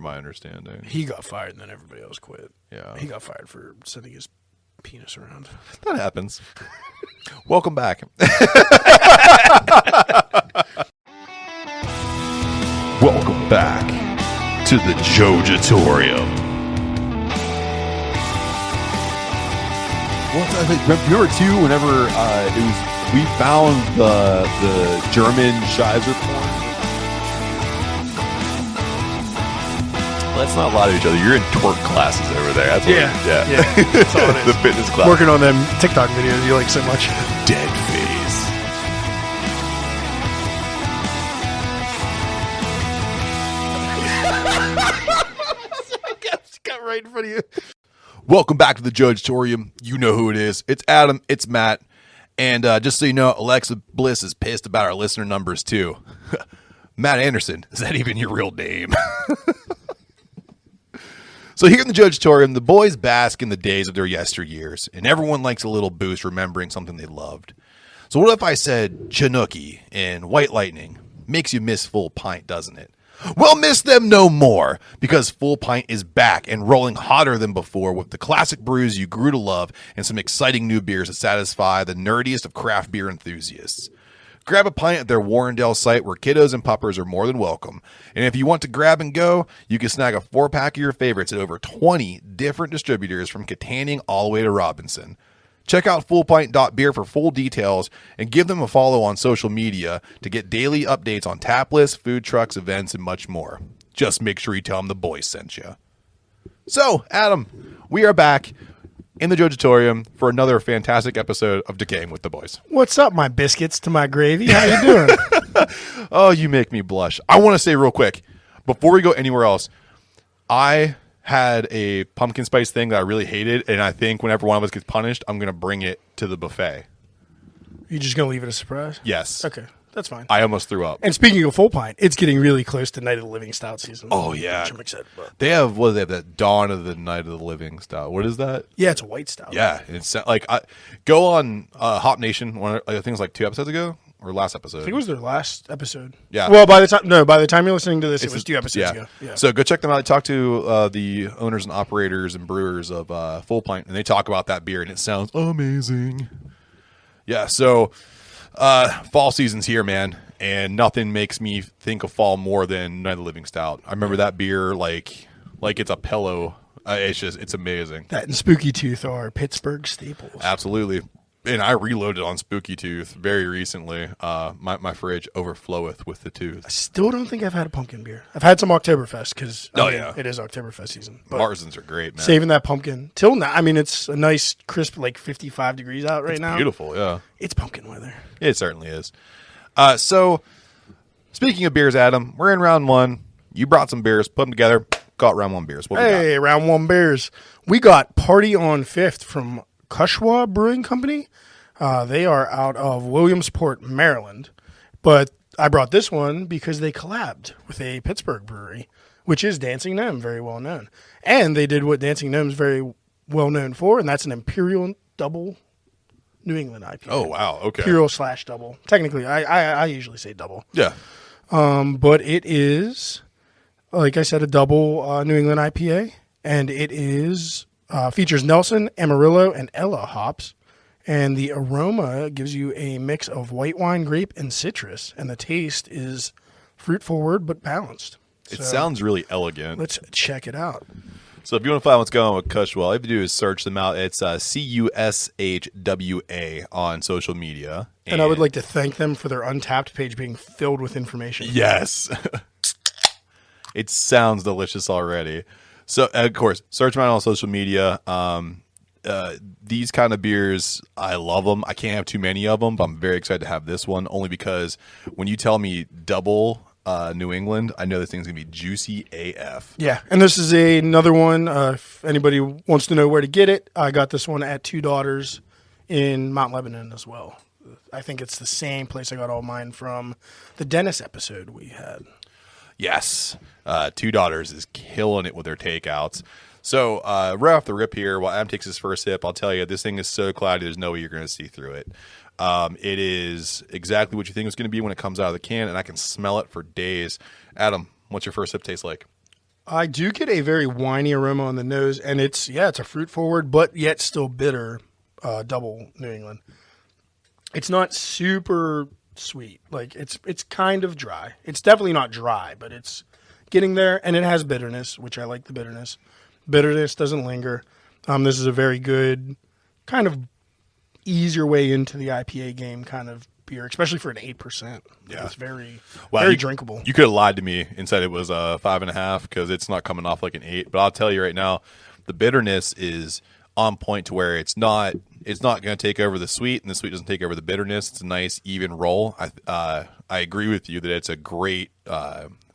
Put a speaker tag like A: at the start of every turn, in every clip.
A: from my understanding.
B: He got fired, and then everybody else quit.
A: Yeah.
B: He got fired for sending his penis around.
A: That happens. Welcome back. Welcome back to the Jojitorium. Well, remember too, whenever we found the German Scheiser porn. Let's not lie to each other. You're in twerk classes over there. That's what
B: Yeah.
A: That's all it is. The fitness class.
B: Working on them TikTok videos you like so much.
A: Dead face. Got right in front of you. Welcome back to the Jojitorium. You know who it is. It's Adam. It's Matt. And just so you know, Alexa Bliss is pissed about our listener numbers too. Matt Anderson. Is that even your real name? So here in the Jojitorium, the boys bask in the days of their yesteryears, and everyone likes a little boost remembering something they loved. So what if I said Chinooki and White Lightning? Makes you miss Full Pint, doesn't it? Well, miss them no more, because Full Pint is back and rolling hotter than before with the classic brews you grew to love and some exciting new beers to satisfy the nerdiest of craft beer enthusiasts. Grab a pint at their Warrendale site where kiddos and puppers are more than welcome. And if you want to grab and go, you can snag a 4-pack of your favorites at over 20 different distributors from Katanning all the way to Robinson. Check out fullpint.beer for full details and give them a follow on social media to get daily updates on tap lists, food trucks, events, and much more. Just make sure you tell them the boys sent you. So, Adam, we are back in the Jojitorium for another fantastic episode of Decaying with the Boys.
B: What's up, my biscuits to my gravy? How you doing?
A: Oh, you make me blush. I want to say real quick, before we go anywhere else, I had a pumpkin spice thing that I really hated, and I think whenever one of us gets punished, I'm going to bring it to the buffet.
B: You just going to leave it a surprise?
A: Yes.
B: Okay, that's fine.
A: I almost threw up.
B: And speaking of Full Pint, it's getting really close to Night of the Living Stout season.
A: Oh, yeah.
B: Which I'm excited about.
A: They have, what do they have, that Dawn of the Night of the Living style. What is that?
B: Yeah, it's a white stout.
A: Yeah. It's like, go on Hop Nation, I think it was like 2 episodes ago, or last episode.
B: I think it was their last episode.
A: Yeah.
B: Well, by the time you're listening to this, it was 2 episodes ago. Yeah.
A: So go check them out. I talked to the owners and operators and brewers of Full Pint, and they talk about that beer, and it sounds amazing. Yeah. So fall season's here, man, and nothing makes me think of fall more than Night of the Living Stout. I remember that beer like it's a pillow. It's amazing.
B: That and Spooky Tooth are Pittsburgh staples.
A: Absolutely. And I reloaded on Spooky Tooth very recently. My fridge overfloweth with the tooth.
B: I still don't think I've had a pumpkin beer. I've had some Oktoberfest because it is Oktoberfest season. But
A: Marzens are great, man.
B: saving that pumpkin till now. I mean, it's a nice crisp, like 55 degrees out right now.
A: Beautiful, yeah.
B: It's pumpkin weather.
A: It certainly is. So, speaking of beers, Adam, we're in round one. You brought some beers, put them together, got round one beers. What we got?
B: Hey, round one beers. We got Party on 5th from Cushwa Brewing Company. They are out of Williamsport, Maryland. But I brought this one because they collabed with a Pittsburgh brewery, which is Dancing Gnome, very well known. And they did what Dancing Gnome is very well known for, and that's an Imperial Double New England IPA.
A: Oh, wow. Okay.
B: Imperial/double. Technically, I usually say double.
A: Yeah.
B: But it is, like I said, a double New England IPA, and it is features Nelson, Amarillo, and Ella hops, and the aroma gives you a mix of white wine, grape, and citrus, and the taste is fruit forward but balanced.
A: It sounds really elegant.
B: Let's check it out.
A: So if you want to find what's going on with Cushwa, all you have to do is search them out. It's Cushwa on social media.
B: And I would like to thank them for their Untapped page being filled with information.
A: Yes. It sounds delicious already. So, of course, search them out on social media. These kind of beers, I love them. I can't have too many of them, but I'm very excited to have this one, only because when you tell me double New England, I know this thing's going to be juicy AF.
B: Yeah, and this is another one. If anybody wants to know where to get it, I got this one at Two Daughters in Mount Lebanon as well. I think it's the same place I got all mine from the Dennis episode we had.
A: Yes. Two Daughters is killing it with their takeouts. So right off the rip here, while Adam takes his first sip, I'll tell you, this thing is so cloudy, there's no way you're going to see through it. It is exactly what you think it's going to be when it comes out of the can, and I can smell it for days. Adam, what's your first sip taste like?
B: I do get a very winey aroma on the nose, and it's a fruit forward, but yet still bitter double New England. It's not super sweet. Like it's kind of dry. It's definitely not dry, but it's getting there, and it has bitterness, which I like the bitterness. Bitterness doesn't linger. This is a very good kind of easier way into the IPA game kind of beer, especially for an 8%.
A: Yeah.
B: It's very very drinkable.
A: You could have lied to me and said it was a 5.5 because it's not coming off like an 8. But I'll tell you right now, the bitterness is on point to where it's not going to take over the sweet, and the sweet doesn't take over the bitterness. It's a nice even roll. I agree with you that it's a great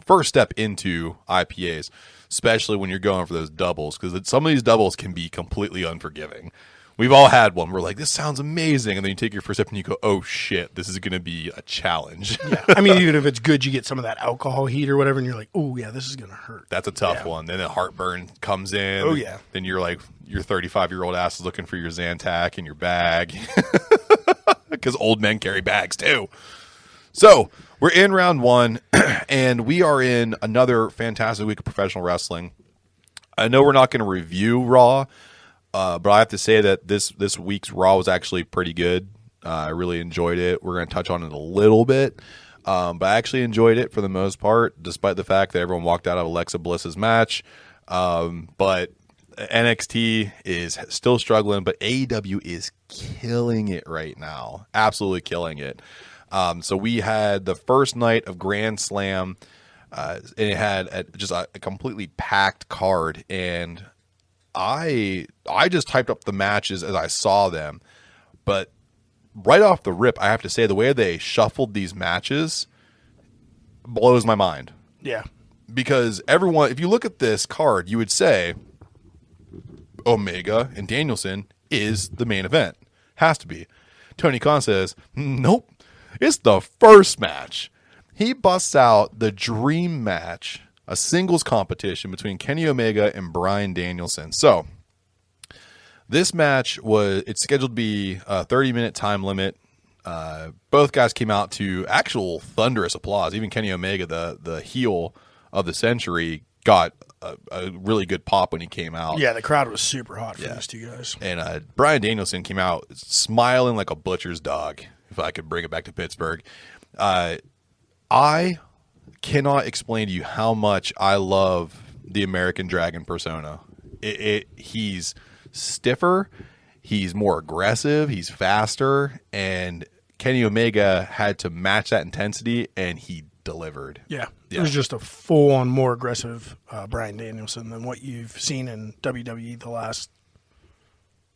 A: first step into IPAs, especially when you're going for those doubles, because some of these doubles can be completely unforgiving. We've all had one. We're like, this sounds amazing. And then you take your first step and you go, oh, shit, this is going to be a challenge.
B: Yeah. I mean, even if it's good, you get some of that alcohol heat or whatever, and you're like, oh, yeah, this is going to hurt.
A: That's a tough one. Then the heartburn comes in.
B: Oh, yeah.
A: Then you're like, your 35-year-old ass is looking for your Zantac in your bag. Because old men carry bags, too. So we're in round 1, and we are in another fantastic week of professional wrestling. I know we're not going to review Raw, but I have to say that this week's Raw was actually pretty good. I really enjoyed it. We're going to touch on it a little bit, but I actually enjoyed it for the most part, despite the fact that everyone walked out of Alexa Bliss's match. But NXT is still struggling, but AEW is killing it right now. Absolutely killing it. So we had the first night of Grand Slam, and it had just a completely packed card, and I just typed up the matches as I saw them, but right off the rip, I have to say the way they shuffled these matches blows my mind.
B: Yeah.
A: Because everyone, if you look at this card, you would say Omega and Danielson is the main event. Has to be. Tony Khan says, nope, it's the first match. He busts out the dream match, a singles competition between Kenny Omega and Bryan Danielson. So this match it's scheduled to be a 30-minute time limit. Both guys came out to actual thunderous applause. Even Kenny Omega, the heel of the century, got a really good pop when he came out.
B: Yeah, the crowd was super hot for these two guys.
A: And Bryan Danielson came out smiling like a butcher's dog, if I could bring it back to Pittsburgh. I cannot explain to you how much I love the American Dragon persona. He's stiffer, he's more aggressive, he's faster, and Kenny Omega had to match that intensity, and he delivered.
B: Yeah. It was just a full-on more aggressive Bryan Danielson than what you've seen in WWE the last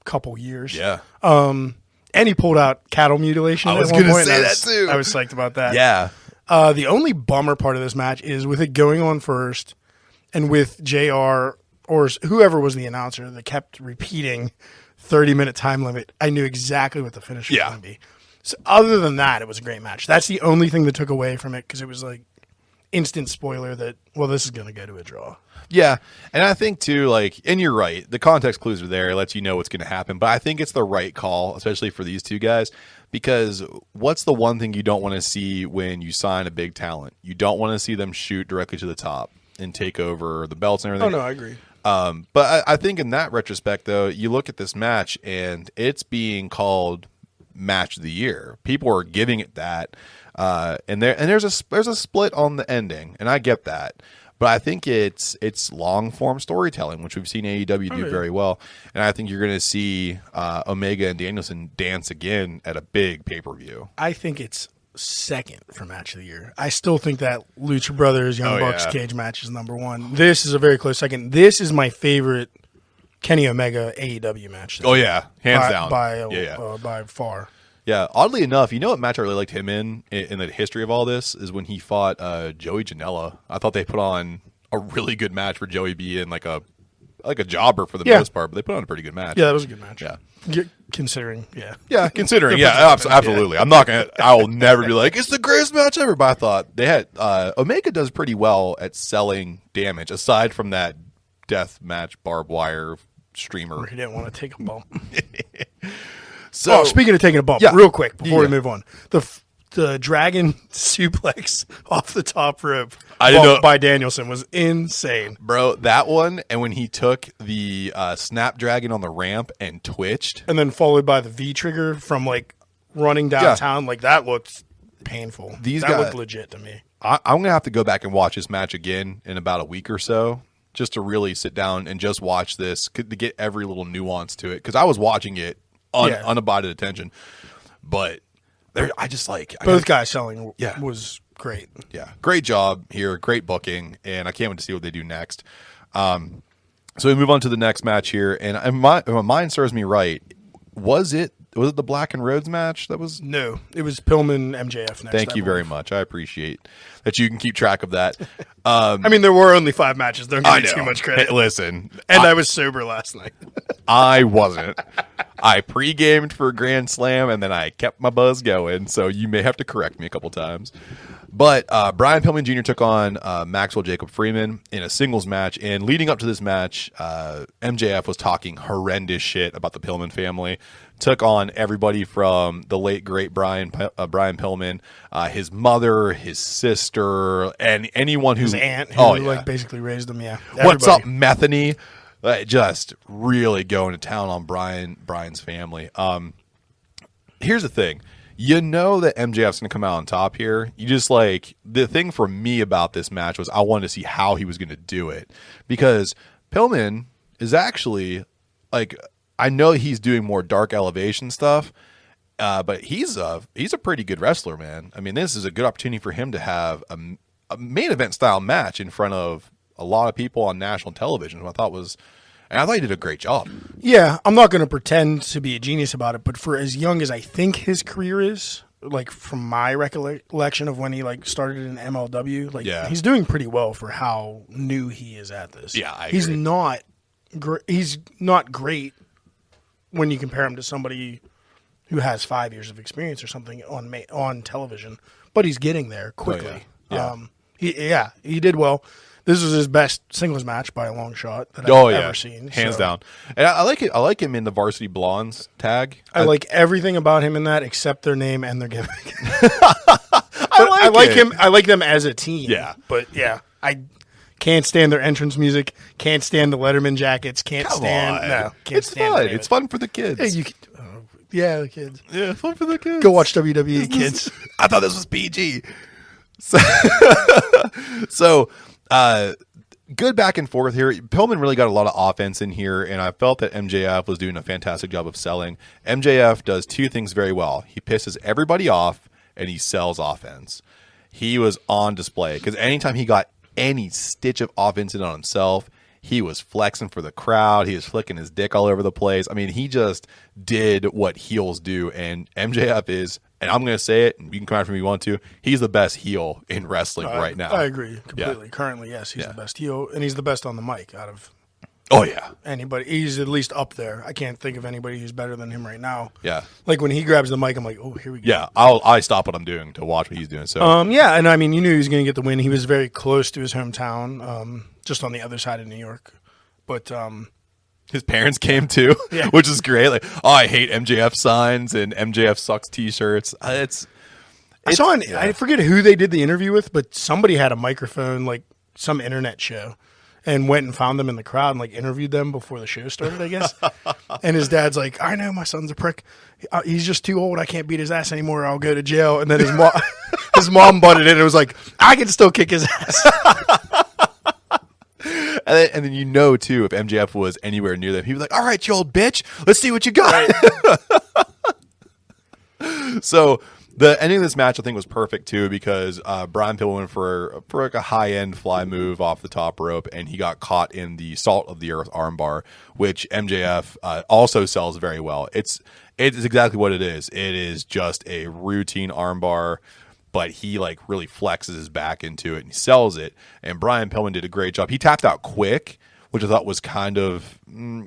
B: couple years.
A: Yeah.
B: And he pulled out cattle mutilation.
A: I was going to say that too.
B: I was psyched about that.
A: Yeah.
B: The only bummer part of this match is with it going on first, and with JR or whoever was the announcer that kept repeating 30-minute time limit. I knew exactly what the finish was going to be. So other than that, it was a great match. That's the only thing that took away from it, because it was like instant spoiler that, well, this is going to go to a draw.
A: Yeah, and I think too, like, and you're right, the context clues are there, it lets you know what's going to happen, but I think it's the right call, especially for these two guys, because what's the one thing you don't want to see when you sign a big talent? You don't want to see them shoot directly to the top and take over the belts and everything.
B: Oh, no, I agree.
A: But I think in that retrospect, though, you look at this match, and it's being called match of the year. People are giving it that, and there's a split on the ending, and I get that. But I think it's long form storytelling, which we've seen AEW do very well, and I think you're going to see Omega and Danielson dance again at a big pay-per-view.
B: I think it's second for match of the year. I still think that Lucha Brothers Young Bucks cage match is number one. This is a very close second. This is my favorite Kenny Omega AEW match.
A: Oh yeah, hands down
B: by far.
A: Yeah, oddly enough, you know what match I really liked him in the history of all this is when he fought Joey Janela. I thought they put on a really good match for Joey being like a jobber for the most part, but they put on a pretty good match.
B: Yeah, that was a good match.
A: Yeah.
B: Considering.
A: Absolutely. I will never be like, it's the greatest match ever. But I thought they had Omega does pretty well at selling damage, aside from that death match barbed wire streamer.
B: He didn't want to take a bump.
A: So,
B: speaking of taking a bump, real quick before we move on, the dragon suplex off the top rope by Danielson was insane.
A: Bro, that one, and when he took the Snapdragon on the ramp and twitched.
B: And then followed by the V-trigger from, like, running downtown, like, that looked painful. That looked legit to me.
A: I'm going to have to go back and watch this match again in about a week or so, just to really sit down and just watch this, to get every little nuance to it, because I was watching it unabided attention. But I just like...
B: Both guys selling was great.
A: Yeah, great job here, great booking, and I can't wait to see what they do next. So we move on to the next match here, and if my mind serves me right, was it the Black and Rhodes match that was?
B: No, it was Pillman MJF next.
A: Thank you very much. I appreciate that you can keep track of that.
B: I mean, there were only 5 matches. Don't give me too much credit.
A: Hey, listen,
B: and I was sober last night.
A: I wasn't. I pre-gamed for Grand Slam, and then I kept my buzz going, so you may have to correct me a couple times. But Brian Pillman Jr. took on Maxwell Jacob Freeman in a singles match, and leading up to this match, MJF was talking horrendous shit about the Pillman family. Took on everybody from the late, great Brian Pillman, his mother, his sister, and anyone who...
B: His aunt, who basically raised him, Everybody.
A: What's up, Methany? Just really going to town on Brian's family. Here's the thing. You know that MJF's going to come out on top here. You just like... The thing for me about this match was I wanted to see how he was going to do it. Because Pillman is actually... like. I know he's doing more dark elevation stuff, but he's a pretty good wrestler, man. I mean, this is a good opportunity for him to have a main event style match in front of a lot of people on national television. And I thought he did a great job.
B: Yeah, I'm not going to pretend to be a genius about it, but for as young as I think his career is, like from my recollection of when he like started in MLW, like he's doing pretty well for how new he is at this.
A: Yeah, I agree.
B: He's not great when you compare him to somebody who has 5 years of experience or something on television, but he's getting there quickly.
A: Oh, yeah.
B: He did well. This was his best singles match by a long shot that I've ever seen.
A: Hands down. And I like it. I like him in the Varsity Blondes tag.
B: I like everything about him in that except their name and their gimmick.
A: I
B: like them as a team.
A: Yeah.
B: But I can't stand their entrance music. Can't stand the Letterman jackets. Can't stand
A: It's fun. It's fun for the kids.
B: The kids.
A: Yeah, fun for the kids.
B: Go watch WWE, kids.
A: I thought this was PG. So good back and forth here. Pillman really got a lot of offense in here, and I felt that MJF was doing a fantastic job of selling. MJF does 2 things very well. He pisses everybody off, and he sells offense. He was on display because anytime he got any stitch of offense in on himself, he was flexing for the crowd. He was flicking his dick all over the place. I mean, he just did what heels do, and MJF is, and I'm going to say it, and you can come after me if you want to, he's the best heel in wrestling right now.
B: I agree completely. Currently, yes, he's the best heel, and he's the best on the mic out of anybody. He's at least up there. I can't think of anybody who's better than him right now.
A: Yeah.
B: Like when he grabs the mic, I'm like, oh, here we go.
A: Yeah, I stop what I'm doing to watch what he's doing. So
B: and I mean, you knew he was going to get the win. He was very close to his hometown, just on the other side of New York. But
A: his parents came too, which is great. Like, I hate MJF signs and MJF sucks T-shirts. I forget who they did the interview with, but somebody had a microphone, like some internet show, and went and found them in the crowd and like interviewed them before the show started, I guess. And his dad's like, I know my son's a prick. He's just too old. I can't beat his ass anymore. I'll go to jail. And then his mom butted in and was like, I can still kick his ass. And then too, if MJF was anywhere near them, he was like, all right, you old bitch, let's see what you got. Right. So the ending of this match, I think, was perfect too, because Brian Pillman went for like a high-end fly move off the top rope, and he got caught in the Salt of the Earth armbar, which MJF also sells very well. It's exactly what it is. It is just a routine armbar, but he like really flexes his back into it and he sells it. And Brian Pillman did a great job. He tapped out quick, which I thought was kind of,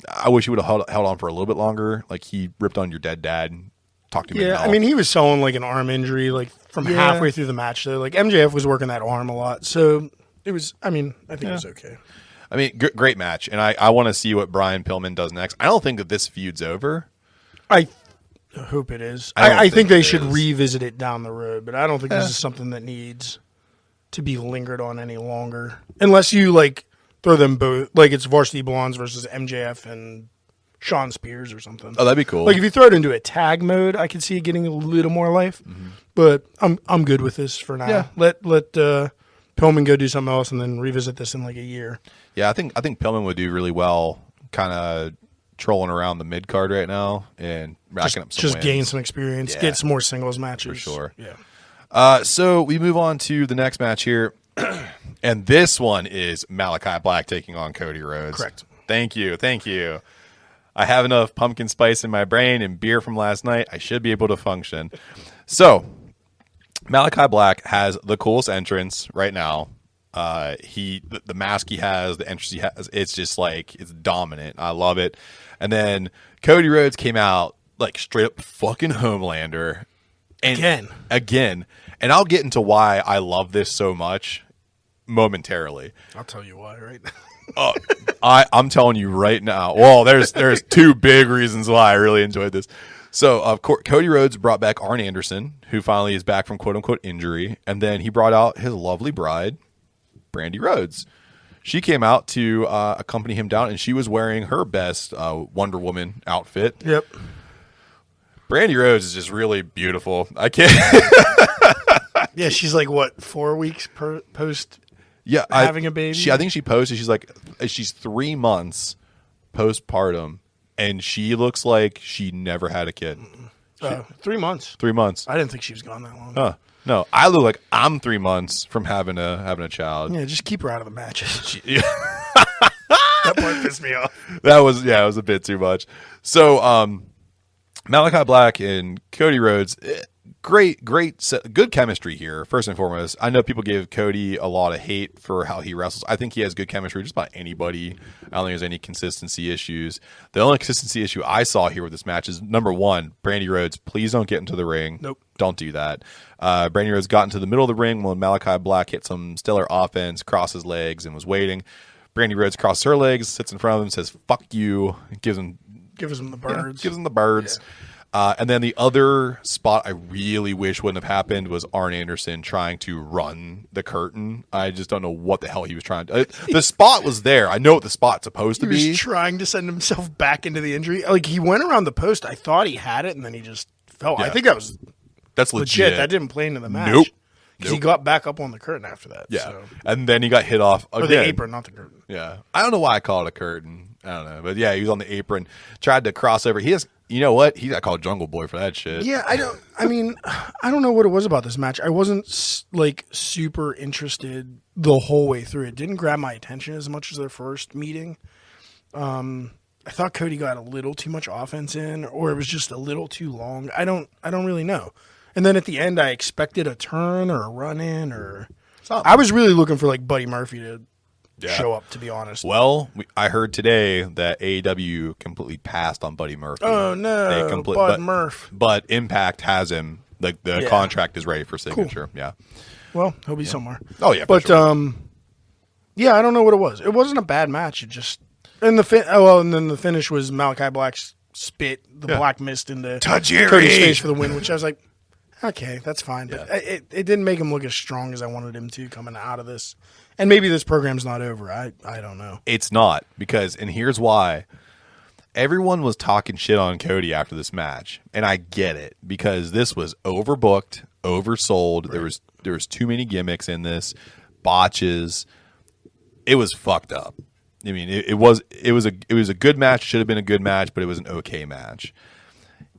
A: I wish he would have held on for a little bit longer. Like he ripped on your dead dad and talked to him.
B: Yeah, I mean, he was selling like an arm injury, like from halfway through the match though. Like MJF was working that arm a lot. So it was, I think it was okay.
A: I mean, great match. And I want to see what Brian Pillman does next. I don't think that this feud's over.
B: hope it is.
A: I don't
B: I think they
A: it
B: should
A: is.
B: revisit it down the road, but I don't think this is something that needs to be lingered on any longer. Unless you, like, throw them both, like it's Varsity Blondes versus MJF and Sean Spears or something.
A: Oh, that'd be cool.
B: Like, if you throw it into a tag mode, I could see it getting a little more life. Mm-hmm. But I'm good with this for now.
A: Yeah.
B: Let Pillman go do something else and then revisit this in like a year.
A: Yeah, I think Pillman would do really well kind of trolling around the mid card right now and racking up some
B: Just
A: wins.
B: gain some experience, get some more singles matches.
A: For sure.
B: Yeah.
A: So we move on to the next match here. And this one is Malachi Black taking on Cody Rhodes.
B: Correct.
A: Thank you. I have enough pumpkin spice in my brain and beer from last night. I should be able to function. So Malachi Black has the coolest entrance right now. The mask he has, the entrance he has, it's just like, it's dominant. I love it. And then Cody Rhodes came out like straight up fucking Homelander. And again. And I'll get into why I love this so much momentarily.
B: I'll tell you why right now.
A: I'm telling you right now. Well, there's two big reasons why I really enjoyed this. So, Cody Rhodes brought back Arn Anderson, who finally is back from quote-unquote injury. And then he brought out his lovely bride, Brandy Rhodes. She came out to accompany him down, and she was wearing her best Wonder Woman outfit.
B: Yep.
A: Brandy Rhodes is just really beautiful. I can't...
B: Yeah, she's like, what, 4 weeks post having a baby?
A: I think she posted, she's 3 months postpartum, and she looks like she never had a kid.
B: 3 months.
A: 3 months.
B: I didn't think she was gone that long.
A: No, I look like I'm 3 months from having a child.
B: Yeah, just keep her out of the matches. That part pissed me off.
A: It was a bit too much. So, Malachi Black and Cody Rhodes, good chemistry here, first and foremost. I know people give Cody a lot of hate for how he wrestles. I think he has good chemistry with just about anybody. I don't think there's any consistency issues. The only consistency issue I saw here with this match is, number one, Brandy Rhodes, please don't get into the ring.
B: Nope.
A: Don't do that. Brandy Rhodes got into the middle of the ring when Malachi Black hit some stellar offense, crossed his legs, and was waiting. Brandy Rhodes crosses her legs, sits in front of him, says, "Fuck you," gives him the birds. Gives him the birds. Yeah. And then the other spot I really wish wouldn't have happened was Arn Anderson trying to run the curtain. I just don't know what the hell he was trying to. The spot was there. I know what the spot's supposed to be.
B: He was trying to send himself back into the injury. Like, he went around the post. I thought he had it, and then he just fell. Yeah. I think that's legit. That didn't play into the match.
A: Nope.
B: Because he got back up on the curtain after that.
A: Yeah.
B: So.
A: And then he got hit off again.
B: Or the apron, not the curtain.
A: Yeah. I don't know why I call it a curtain. I don't know. But yeah, he was on the apron, tried to cross over. You know what? He got called Jungle Boy for that shit.
B: Yeah, I don't know what it was about this match. I wasn't like super interested the whole way through. It didn't grab my attention as much as their first meeting. I thought Cody got a little too much offense in, or it was just a little too long. I don't really know. And then at the end, I expected a turn or a run in, or I was really looking for like Buddy Murphy to show up, to be honest.
A: Well, I heard today that AEW completely passed on Buddy Murphy.
B: Oh no, Bud Murph.
A: But Impact has him. Like the contract is ready for signature. Cool. Yeah.
B: Well, he'll be somewhere.
A: Oh yeah,
B: but
A: sure.
B: Yeah, I don't know what it was. It wasn't a bad match. It just and then the finish was Malachi Black's spit the black mist into
A: Tajiri.
B: Cody's face for the win, which I was like, okay, that's fine. But it didn't make him look as strong as I wanted him to coming out of this. And maybe this program's not over. I don't know.
A: It's not, and here's why. Everyone was talking shit on Cody after this match, and I get it, because this was overbooked, oversold. Right. There was too many gimmicks in this, botches. It was fucked up. I mean, it was a good match, should have been a good match, but it was an okay match.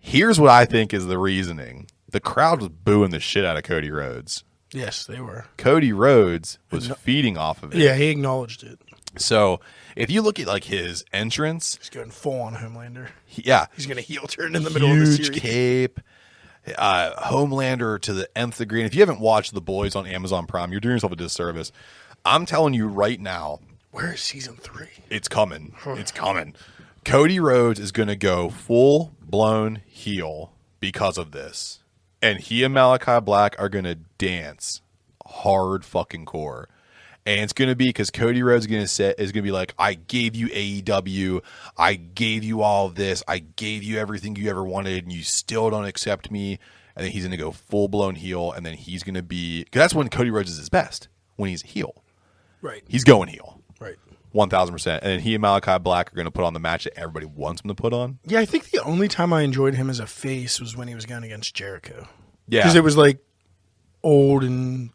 A: Here's what I think is the reasoning. The crowd was booing the shit out of Cody Rhodes.
B: Yes, they were.
A: Cody Rhodes was feeding off of it.
B: Yeah, he acknowledged it.
A: So if you look at like his entrance,
B: he's going full on Homelander.
A: He's
B: going to heel turn in the middle of the series.
A: Huge cape, Homelander to the nth degree. And if you haven't watched The Boys on Amazon Prime, you're doing yourself a disservice. I'm telling you right now.
B: Where is season 3?
A: It's coming. It's coming. Cody Rhodes is going to go full blown heel because of this. And he and Malachi Black are going to dance hard fucking core. And it's going to be because Cody Rhodes is going to be like, I gave you AEW. I gave you all of this. I gave you everything you ever wanted, and you still don't accept me. And then he's going to go full-blown heel, and then he's going to be – because that's when Cody Rhodes is his best, when he's heel.
B: Right.
A: He's going heel.
B: Right.
A: 1,000%. And then he and Malachi Black are going to put on the match that everybody wants him to put on.
B: Yeah, I think the only time I enjoyed him as a face was when he was going against Jericho.
A: Yeah.
B: Because it was like old and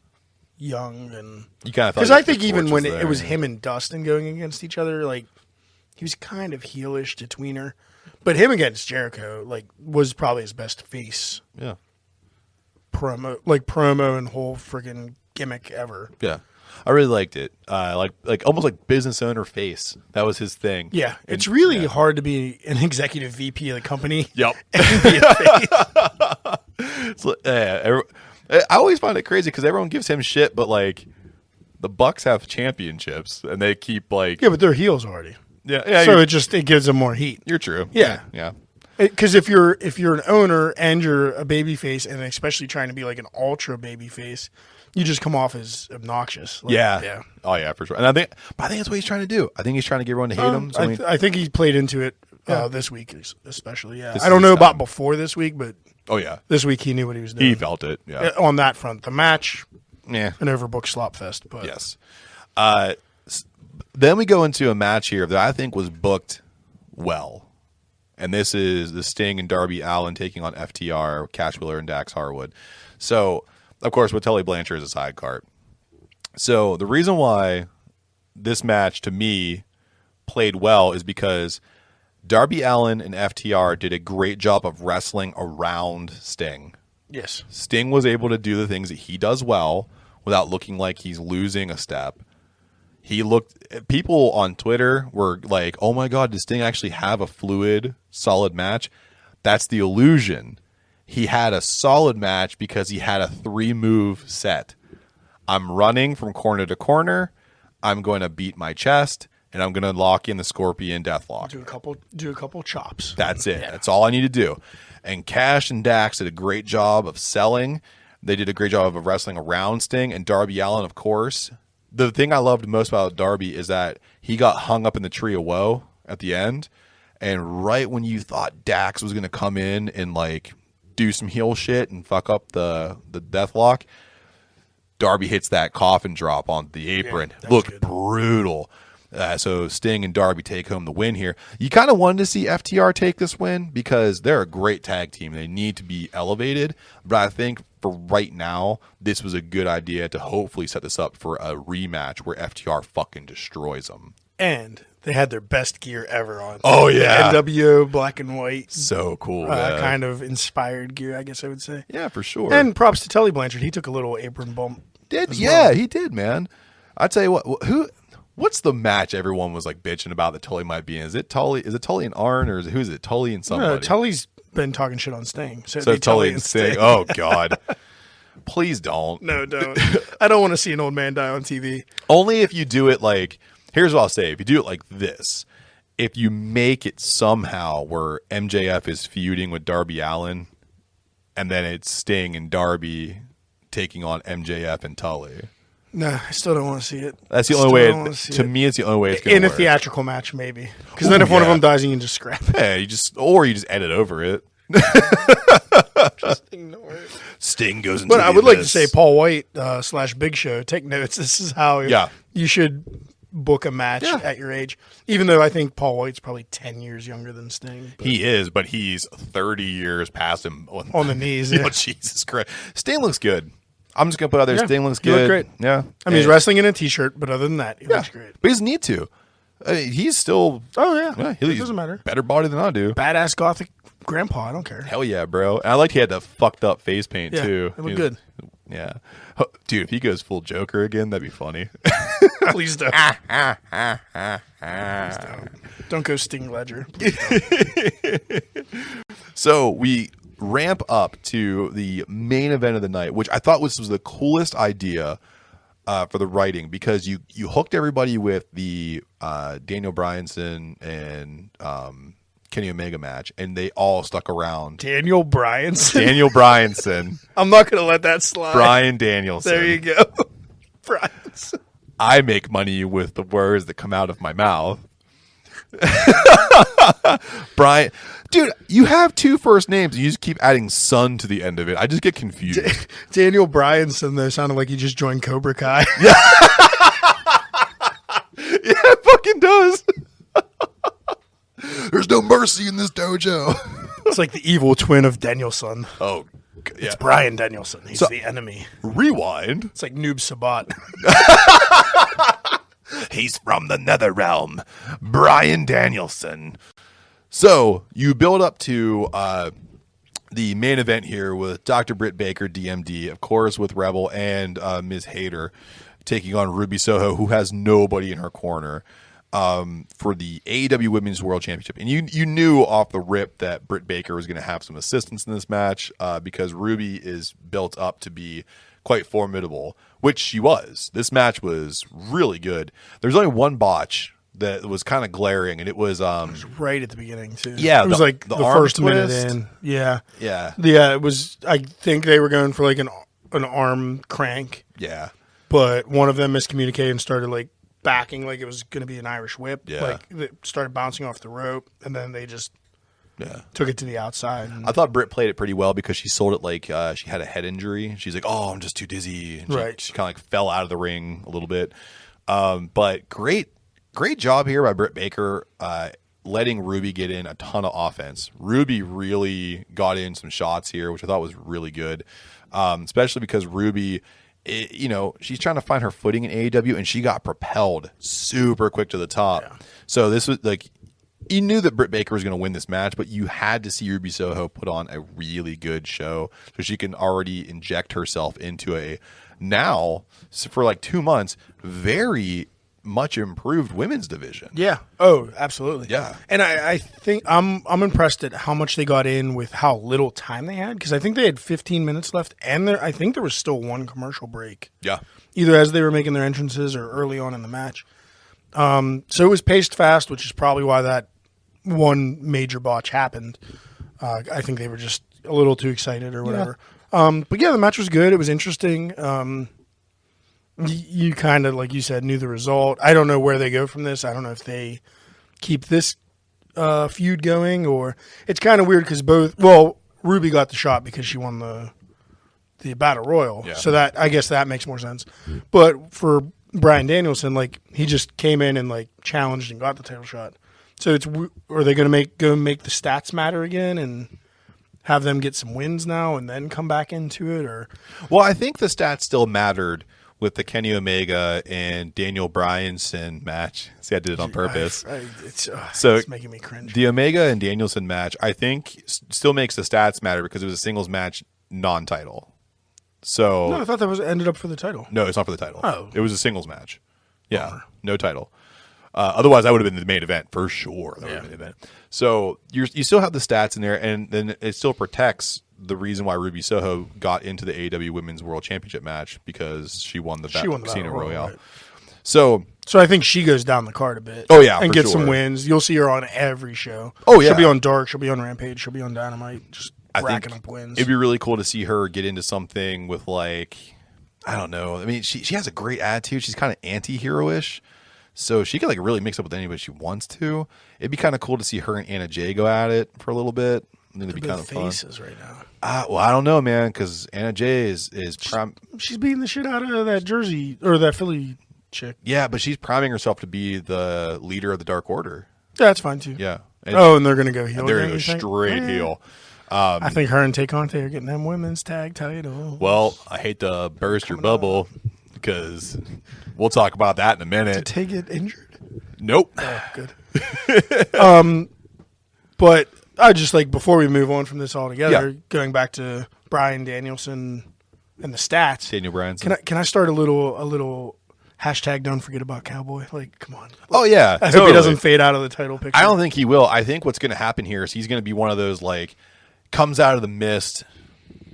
B: young. And
A: you kind of
B: because I think even when it was him and Dustin going against each other, like he was kind of heelish to tweener. But him against Jericho, like, was probably his best face.
A: Yeah.
B: Promo and whole freaking gimmick ever.
A: Yeah. I really liked it. Like almost like business owner face. That was his thing.
B: Yeah. It's really hard to be an executive VP of the company.
A: Yep.
B: And be a face.
A: So, I always find it crazy because everyone gives him shit, but like the Bucks have championships and they keep like.
B: Yeah, but they're heels already.
A: Yeah.
B: So it gives them more heat.
A: You're true.
B: Yeah.
A: Yeah.
B: Because if you're an owner and you're a baby face, and especially trying to be like an ultra baby face, you just come off as obnoxious. Like,
A: yeah. Oh yeah, for sure. And I think that's what he's trying to do. I think he's trying to get everyone to hate him. So
B: I think he played into it this week, especially. Yeah,
A: This
B: I don't
A: is
B: know about before this week, but this week he knew what he was doing.
A: He felt it. Yeah.
B: On that front, the match,
A: an
B: overbooked slop fest. But
A: yes. Then we go into a match here that I think was booked well. And this is the Sting and Darby Allin taking on FTR, Cash Wheeler, and Dax Harwood. So, of course, with Tully Blanchard as a side card. So, the reason why this match, to me, played well is because Darby Allin and FTR did a great job of wrestling around Sting.
B: Yes.
A: Sting was able to do the things that he does well without looking like he's losing a step. People on Twitter were like, oh my God, does Sting actually have a fluid, solid match? That's the illusion. He had a solid match because he had a 3-move set. I'm running from corner to corner. I'm going to beat my chest, and I'm going to lock in the Scorpion Deathlock.
B: Do a couple chops.
A: That's it. Yeah. That's all I need to do. And Cash and Dax did a great job of selling. They did a great job of wrestling around Sting, and Darby Allin, of course. The thing I loved most about Darby is that he got hung up in the tree of woe at the end, and right when you thought Dax was going to come in and like do some heel shit and fuck up the Deathlock, Darby hits that coffin drop on the apron. Looked brutal. So Sting and Darby take home the win here. You kind of wanted to see FTR take this win because they're a great tag team. They need to be elevated. But I think for right now, this was a good idea to hopefully set this up for a rematch where FTR fucking destroys them.
B: And they had their best gear ever on.
A: Oh, yeah.
B: The NWO black and white.
A: So cool.
B: Kind of inspired gear, I guess I would say.
A: Yeah, for sure.
B: And props to Tully Blanchard. He took a little apron bump.
A: He did, man. I tell you what, what's the match everyone was like bitching about that Tully might be in? Is it Tully and Arn, or who's it? Tully and somebody?
B: No, Tully's been talking shit on Sting.
A: So Tully and Sting. Oh God. Please don't.
B: No, don't. I don't want to see an old man die on TV.
A: Only if you do it like, here's what I'll say. If you do it like this, if you make it somehow where MJF is feuding with Darby Allin, and then it's Sting and Darby taking on MJF and Tully.
B: No, I still don't want to see it.
A: That's the only way. To me, it's the only way it's going to work.
B: In a theatrical match, maybe. Because then if one of them dies, you can just scrap it.
A: Yeah, you just edit over it.
B: Just ignore it.
A: Sting goes into
B: But
A: the
B: I would like to
A: abyss.
B: say Paul White / Big Show, take notes. This is how you should book a match at your age. Even though I think Paul White's probably 10 years younger than Sting.
A: He is, but he's 30 years past him.
B: On the knees,
A: Oh, Jesus Christ. Sting looks good. I'm just going to put out there, Sting looks good.
B: He looked great.
A: Yeah.
B: I mean, he's wrestling in a T-shirt, but other than that, he looks great.
A: But he doesn't need to. I mean, he's still...
B: Oh, yeah.
A: It
B: doesn't matter.
A: Better body than I do.
B: Badass gothic grandpa. I don't care.
A: Hell yeah, bro. And I liked he had the fucked up face paint, too.
B: It looked good.
A: Yeah. Dude, if he goes full Joker again, that'd be funny.
B: Please don't. Don't go Sting Ledger.
A: So we ramp up to the main event of the night, which I thought was the coolest idea for the writing, because you hooked everybody with the Daniel Bryanson and Kenny Omega match, and they all stuck around.
B: Daniel Bryanson.
A: Daniel Bryanson.
B: I'm not going to let that slide.
A: Bryan Danielson.
B: There you go. Bryanson.
A: I make money with the words that come out of my mouth. Brian, dude, you have 2 first names and you just keep adding son to the end of it. I just get confused.
B: Daniel Bryanson, though, sounded like he just joined Cobra Kai.
A: Yeah, it fucking does. There's no mercy in this dojo.
B: It's like the evil twin of Danielson.
A: Oh, yeah.
B: It's Brian Danielson. He's the enemy.
A: Rewind.
B: It's like Noob Sabat.
A: He's from the nether realm. Brian Danielson. So you build up to the main event here with Dr. Britt Baker, DMD, of course, with Rebel and Ms. Hayter taking on Ruby Soho, who has nobody in her corner for the AEW Women's World Championship. And you knew off the rip that Britt Baker was going to have some assistance in this match because Ruby is built up to be quite formidable, which she was. This match was really good. There's only one botch that was kind of glaring, and it was
B: right at the beginning too.
A: Yeah,
B: it was like the first minute in. Yeah. It was. I think they were going for like an arm crank.
A: Yeah,
B: but one of them miscommunicated and started like backing like it was going to be an Irish whip.
A: Yeah,
B: like it started bouncing off the rope, and then they just took it to the outside.
A: I thought Britt played it pretty well because she sold it like she had a head injury. She's like, "Oh, I'm just too dizzy." And she kind of like fell out of the ring a little bit. But great job here by Britt Baker, letting Ruby get in a ton of offense. Ruby really got in some shots here, which I thought was really good, especially because Ruby, she's trying to find her footing in AEW, and she got propelled super quick to the top. Yeah. So this was like, you knew that Britt Baker was going to win this match, but you had to see Ruby Soho put on a really good show so she can already inject herself into a, now, for like 2 months, very much improved women's division.
B: Yeah. Oh, absolutely.
A: Yeah.
B: And I think I'm impressed at how much they got in with how little time they had, because I think they had 15 minutes left, and I think there was still one commercial break.
A: Yeah.
B: Either as they were making their entrances or early on in the match. So it was paced fast, which is probably why that one major botch happened. I think they were just a little too excited or whatever. Yeah. But yeah, the match was good. It was interesting. You kind of, like you said, knew the result. I don't know where they go from this. I don't know if they keep this feud going, or it's kind of weird because Ruby got the shot because she won the Battle Royal. Yeah. So that, I guess that makes more sense. But for Bryan Danielson, like, he just came in and like challenged and got the title shot. So are they going to go make the stats matter again and have them get some wins now and then come back into it? Or
A: well, I think the stats still mattered with the Kenny Omega and Daniel Bryanson match. See, I did it on purpose.
B: It's making me cringe.
A: The Omega and Danielson match, I think, still makes the stats matter because it was a singles match, non-title. So
B: no, I thought that ended up for the title.
A: No, it's not for the title.
B: Oh,
A: it was a singles match. Yeah, no title. Otherwise, I would have been the main event for sure. That would have been the event. So you still have the stats in there, and then it still protects the reason why Ruby Soho got into the AEW Women's World Championship match, because she won the Casino Royale. Right. So
B: I think she goes down the card a bit.
A: Oh yeah,
B: and gets some wins. You'll see her on every show.
A: Oh yeah,
B: she'll be on Dark. She'll be on Rampage. She'll be on Dynamite. Just racking up wins.
A: It'd be really cool to see her get into something with, like, I don't know. I mean, she has a great attitude. She's kind of anti-hero-ish. So she can like really mix up with anybody she wants to. It'd be kind of cool to see her and Anna Jay go at it for a little bit. And it'd be kind of fun.
B: Right now.
A: Well, I don't know, man, because Anna Jay is
B: she's beating the shit out of that Jersey or that Philly chick.
A: Yeah, but she's priming herself to be the leader of the Dark Order.
B: Yeah, that's fine too.
A: Yeah.
B: And they're gonna go heel.
A: They're gonna go straight heel.
B: I think her and Tay Conte are getting them women's tag title.
A: Well, I hate to burst your bubble because we'll talk about that in a minute.
B: Did Tay get injured?
A: Nope.
B: Oh, good. But I just, like, before we move on from this altogether, going back to Bryan Danielson and the stats.
A: Daniel Bryanson.
B: Can I start a little hashtag don't forget about Cowboy? Like, come on.
A: Oh, yeah.
B: I hope he doesn't fade out of the title picture.
A: I don't think he will. I think what's going to happen here is he's going to be one of those, like, comes out of the mist.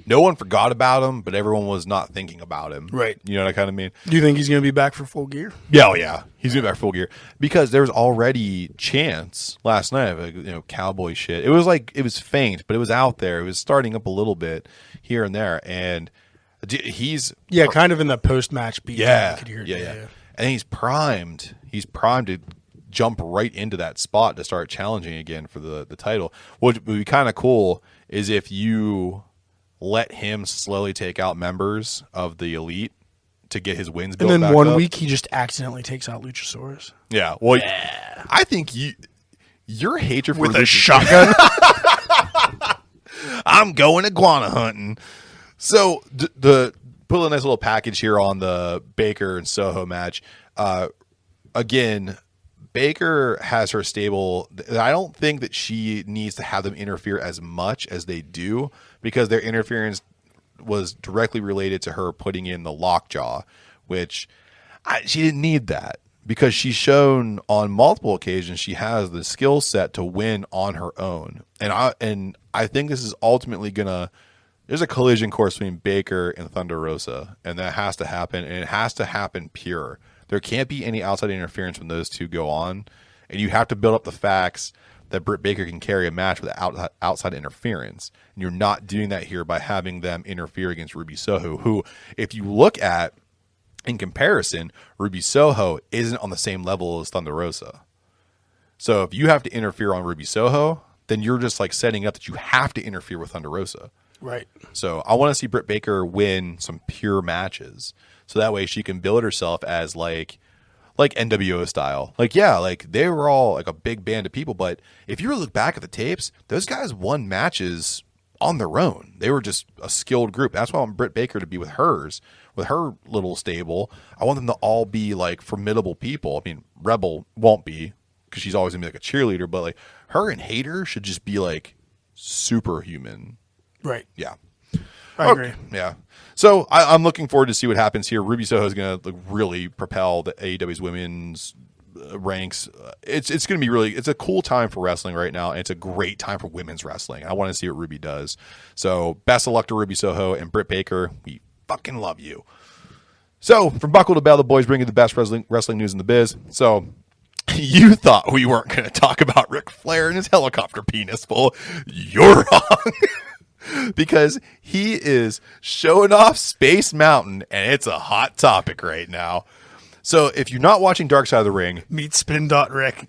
A: No one forgot about him, but everyone was not thinking about him.
B: Right.
A: You know what I kind of mean?
B: Do you think he's going to be back for Full Gear?
A: Yeah, yeah. He's going to be back for Full Gear. Because there was already chance last night of, Cowboy shit. It was faint, but it was out there. It was starting up a little bit here and there. And he's...
B: Yeah, kind of in the post-match beat.
A: Yeah.
B: You could hear it.
A: Yeah. and he's primed. He's primed to jump right into that spot to start challenging again for the title. What would be kind of cool is if you let him slowly take out members of the elite to get his wins built
B: and then
A: back
B: one
A: up.
B: week he just accidentally takes out Luchasaurus.
A: Yeah. Well, I think your hatred for
B: With a shotgun.
A: I'm going iguana hunting. So the put a nice little package here on the Baker and Soho match. Again, Baker has her stable. I don't think that she needs to have them interfere as much as they do, because their interference was directly related to her putting in the lockjaw, which she didn't need that, because she's shown on multiple occasions she has the skill set to win on her own. And I think this is ultimately there's a collision course between Baker and Thunder Rosa, and that has to happen, and it has to happen pure. There can't be any outside interference when those two go on, and you have to build up the facts that Britt Baker can carry a match without outside interference. And you're not doing that here by having them interfere against Ruby Soho, who, if you look at in comparison, Ruby Soho isn't on the same level as Thunder Rosa. So if you have to interfere on Ruby Soho, then you're just like setting up that you have to interfere with Thunder Rosa.
B: Right.
A: So I want to see Britt Baker win some pure matches, so that way she can build herself as like NWO style. Like, yeah, like they were all like a big band of people, but if you look back at the tapes, those guys won matches on their own. They were just a skilled group. That's why I want Britt Baker to be with her little stable. I want them to all be like formidable people. I mean, Rebel won't be, because she's always gonna be like a cheerleader, but like her and Hater should just be like superhuman.
B: Right.
A: Yeah.
B: I agree.
A: Yeah. So I'm looking forward to see what happens here. Ruby Soho is going to really propel the AEW's women's ranks. It's going to be it's a cool time for wrestling right now, and it's a great time for women's wrestling. I want to see what Ruby does. So best of luck to Ruby Soho and Britt Baker. We fucking love you. So from Buckle to Bell, the boys bring you the best wrestling news in the biz. So you thought we weren't going to talk about Ric Flair and his helicopter penis. Well, you're wrong. Because he is showing off Space Mountain, and it's a hot topic right now. So if you're not watching Dark Side of the Ring,
B: meet Spin.Rick.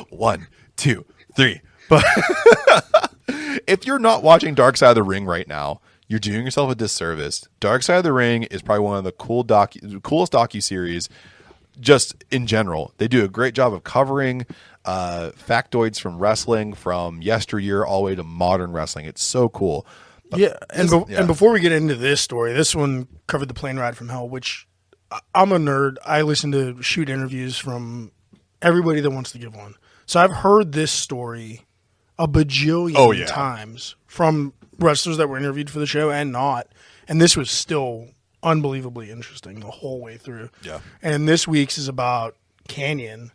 A: 1, 2, 3. But if you're not watching Dark Side of the Ring right now, you're doing yourself a disservice. Dark Side of the Ring is probably one of the coolest docuseries just in general. They do a great job of covering factoids from wrestling from yesteryear all the way to modern wrestling. It's so cool.
B: Yeah, and before we get into this story, this one covered the plane ride from hell, which I'm a nerd. I listen to shoot interviews from everybody that wants to give one. So I've heard this story a bajillion times from wrestlers that were interviewed for the show and not. And this was still unbelievably interesting the whole way through.
A: Yeah.
B: And this week's is about Canyon,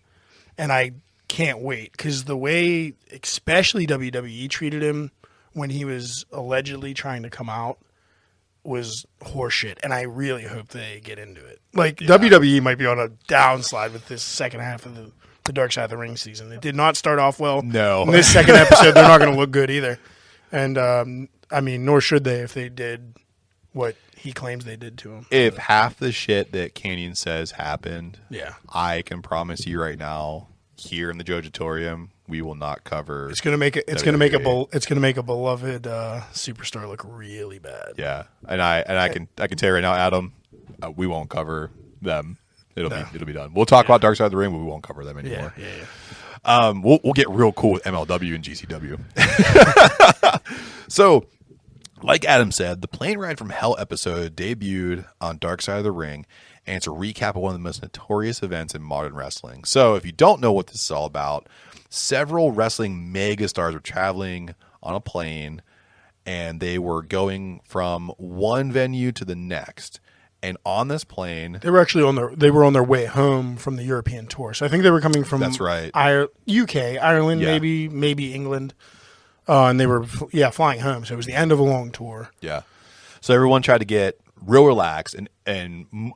B: and I can't wait, because the way especially WWE treated him when he was allegedly trying to come out was horseshit, and I really hope they get into it. Like, WWE might be on a downslide with this second half of the Dark Side of the Ring season. It did not start off well.
A: No.
B: In this second episode, they're not going to look good either. And, I mean, nor should they if they did what he claims they did to him.
A: If half the shit that Canyon says happened,
B: Yeah.
A: I can promise you right now, here in the Jojitorium, we will not cover.
B: It's gonna make it. It's gonna make a. It's gonna make a beloved superstar look really bad.
A: Yeah, and I can tell you right now, Adam, we won't cover them. It'll be done. We'll talk about Dark Side of the Ring, but we won't cover them anymore.
B: Yeah.
A: We'll get real cool with MLW and GCW. So, like Adam said, the Plane Ride from Hell episode debuted on Dark Side of the Ring, and it's a recap of one of the most notorious events in modern wrestling. So if you don't know what this is all about, several wrestling megastars were traveling on a plane, and they were going from one venue to the next. And on this plane,
B: they were actually on their way home from the European tour. So I think they were coming from UK, Ireland, maybe England, and they were flying home. So it was the end of a long tour.
A: Yeah. So everyone tried to get real relaxed, and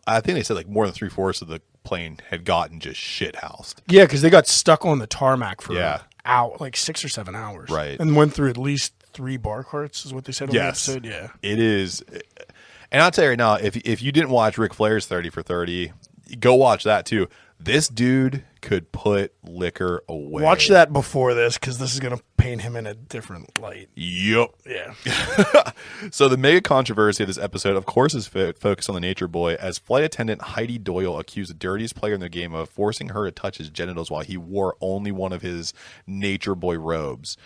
A: I think they said like more than 3/4 of the plane had gotten just shithoused.
B: Yeah, because they got stuck on the tarmac for like 6 or 7 hours,
A: right?
B: And went through at least 3 bar carts, is what they said on the episode. Yeah,
A: it is. And I'll tell you right now, if you didn't watch Ric Flair's 30 for 30, go watch that too. This dude could put liquor away.
B: Watch that before this, because this is going to paint him in a different light.
A: Yup.
B: Yeah.
A: So the mega controversy of this episode, of course, is focused on the Nature Boy, as flight attendant Heidi Doyle accused the dirtiest player in the game of forcing her to touch his genitals while he wore only one of his Nature Boy robes.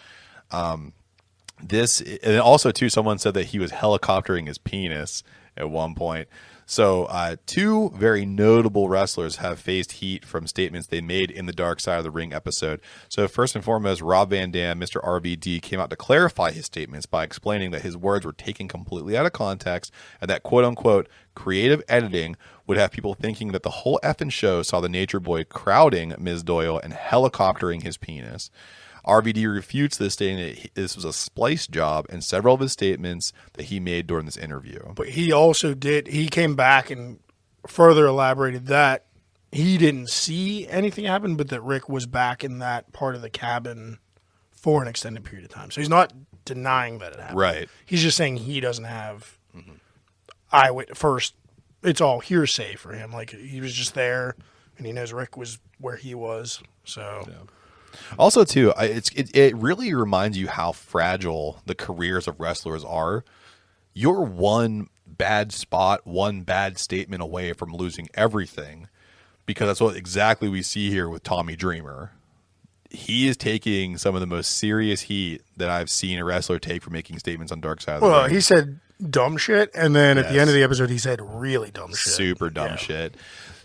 A: This, and also too, someone said that he was helicoptering his penis at one point. So two very notable wrestlers have faced heat from statements they made in the Dark Side of the Ring episode. So first and foremost, Rob Van Dam, Mr. RVD, came out to clarify his statements by explaining that his words were taken completely out of context and that quote-unquote creative editing would have people thinking that the whole effing show saw the Nature Boy crowding Ms. Doyle and helicoptering his penis. RVD refutes this, stating that this was a splice job in several of his statements that he made during this interview.
B: But he also he came back and further elaborated that he didn't see anything happen, but that Rick was back in that part of the cabin for an extended period of time. So he's not denying that it happened.
A: Right.
B: He's just saying he doesn't have eyewitness. First, it's all hearsay for him. Like, he was just there, and he knows Rick was where he was. So...
A: Yeah. Also, too, it really reminds you how fragile the careers of wrestlers are. You're one bad spot, one bad statement away from losing everything, because that's what exactly we see here with Tommy Dreamer. He is taking some of the most serious heat that I've seen a wrestler take for making statements on Dark Side of the Ring.
B: Well, he said dumb shit, and then at the end of the episode, he said really dumb shit.
A: Super dumb shit.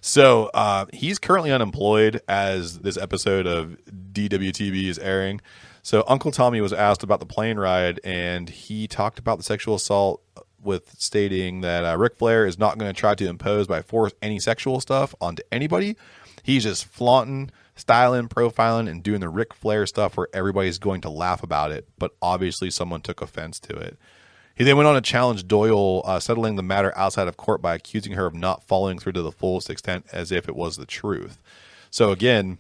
A: So he's currently unemployed as this episode of Dwtb is airing. So Uncle Tommy was asked about the plane ride, and he talked about the sexual assault with stating that Ric Flair is not going to try to impose by force any sexual stuff onto anybody. He's just flaunting, styling, profiling, and doing the Ric Flair stuff where everybody's going to laugh about it. But obviously someone took offense to it. He then went on to challenge Doyle, settling the matter outside of court by accusing her of not following through to the fullest extent as if it was the truth. So again,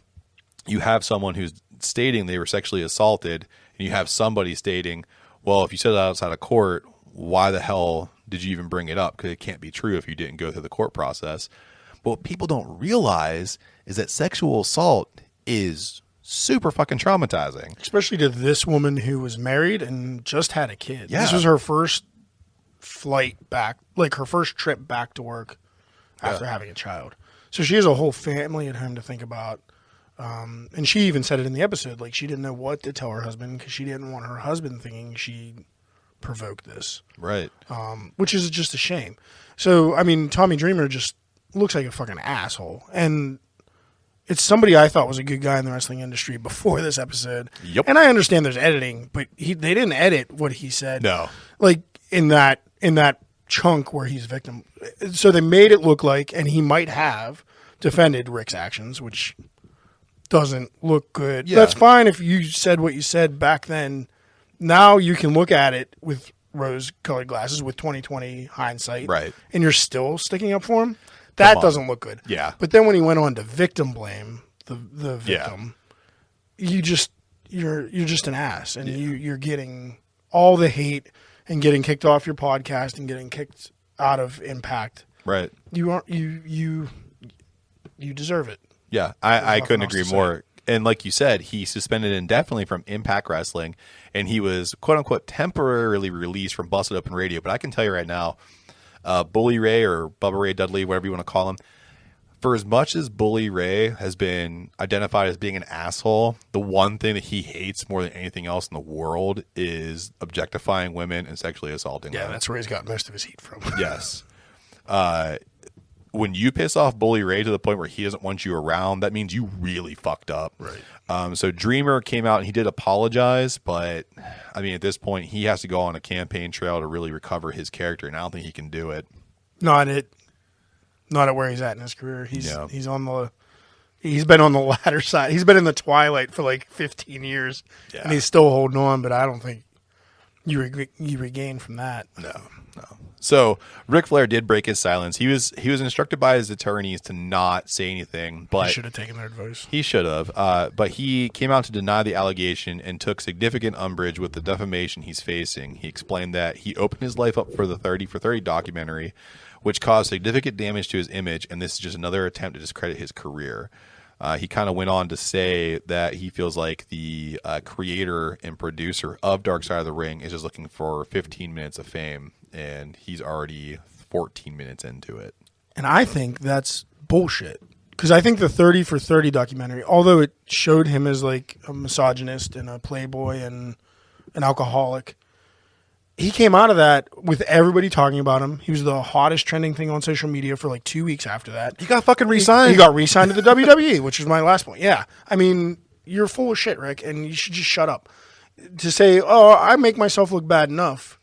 A: you have someone who's stating they were sexually assaulted, and you have somebody stating, well, if you said it outside of court, why the hell did you even bring it up? Because it can't be true if you didn't go through the court process. But what people don't realize is that sexual assault is super fucking traumatizing.
B: Especially to this woman who was married and just had a kid.
A: Yeah.
B: This was her first flight back, like her first trip back to work after having a child. So she has a whole family at home to think about. And she even said it in the episode, like she didn't know what to tell her husband because she didn't want her husband thinking she provoked this.
A: Right.
B: Which is just a shame. So, I mean, Tommy Dreamer just looks like a fucking asshole. And it's somebody I thought was a good guy in the wrestling industry before this episode.
A: Yep.
B: And I understand there's editing, but they didn't edit what he said.
A: No.
B: Like in that chunk where he's victim. So they made it look like, and he might have defended Rick's actions, which doesn't look good.
A: Yeah.
B: That's fine if you said what you said back then. Now you can look at it with rose-colored glasses with 20/20 hindsight.
A: Right.
B: And you're still sticking up for him. That doesn't look good.
A: Yeah.
B: But then when he went on to victim blame the victim, you're just an ass, and you're getting all the hate and getting kicked off your podcast and getting kicked out of Impact.
A: Right.
B: You deserve it.
A: Yeah, I couldn't agree more. And like you said, he suspended indefinitely from Impact Wrestling, and he was quote unquote temporarily released from Busted Open Radio. But I can tell you right now, Bully Ray or Bubba Ray Dudley, whatever you want to call him, for as much as Bully Ray has been identified as being an asshole, the one thing that he hates more than anything else in the world is objectifying women and sexually assaulting them.
B: Yeah, that's where he's got most of his heat from.
A: Yes. When you piss off Bully Ray to the point where he doesn't want you around, that means you really fucked up.
B: Right.
A: So Dreamer came out and he did apologize, but I mean, at this point, he has to go on a campaign trail to really recover his character, and I don't think he can do it.
B: Not at where he's at in his career. He's been on the latter side. He's been in the twilight for like 15 years, and he's still holding on. But I don't think you regain from that.
A: No. So Ric Flair did break his silence. He was instructed by his attorneys to not say anything, but
B: He should have taken their advice.
A: He should have. But he came out to deny the allegation and took significant umbrage with the defamation he's facing. He explained that he opened his life up for the 30 for 30 documentary, which caused significant damage to his image, and this is just another attempt to discredit his career. He kind of went on to say that he feels like the creator and producer of Dark Side of the Ring is just looking for 15 minutes of fame, and he's already 14 minutes into it.
B: And I think that's bullshit. Because I think the 30 for 30 documentary, although it showed him as like a misogynist and a playboy and an alcoholic, he came out of that with everybody talking about him. He was the hottest trending thing on social media for like 2 weeks after that.
A: He got fucking re-signed.
B: He got re-signed to the WWE, which was my last point. Yeah. I mean, you're full of shit, Rick, and you should just shut up. To say, oh, I make myself look bad enough.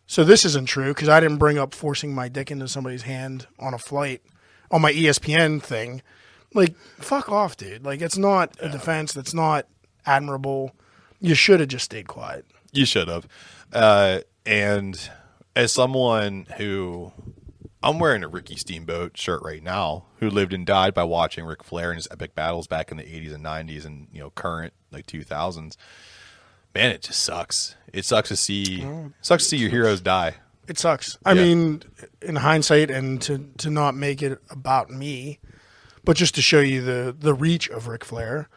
B: So this isn't true because I didn't bring up forcing my dick into somebody's hand on a flight on my ESPN thing. Like, fuck off, dude. Like, it's not a defense. That's not admirable. You should have just stayed quiet.
A: You should have. And as someone who, I'm wearing a Ricky Steamboat shirt right now, who lived and died by watching Ric Flair and his epic battles back in the 80s and 90s and, current like 2000s. Man, it just sucks. It sucks to see your heroes die.
B: It sucks. I mean, in hindsight, and to not make it about me, but just to show you the reach of Ric Flair,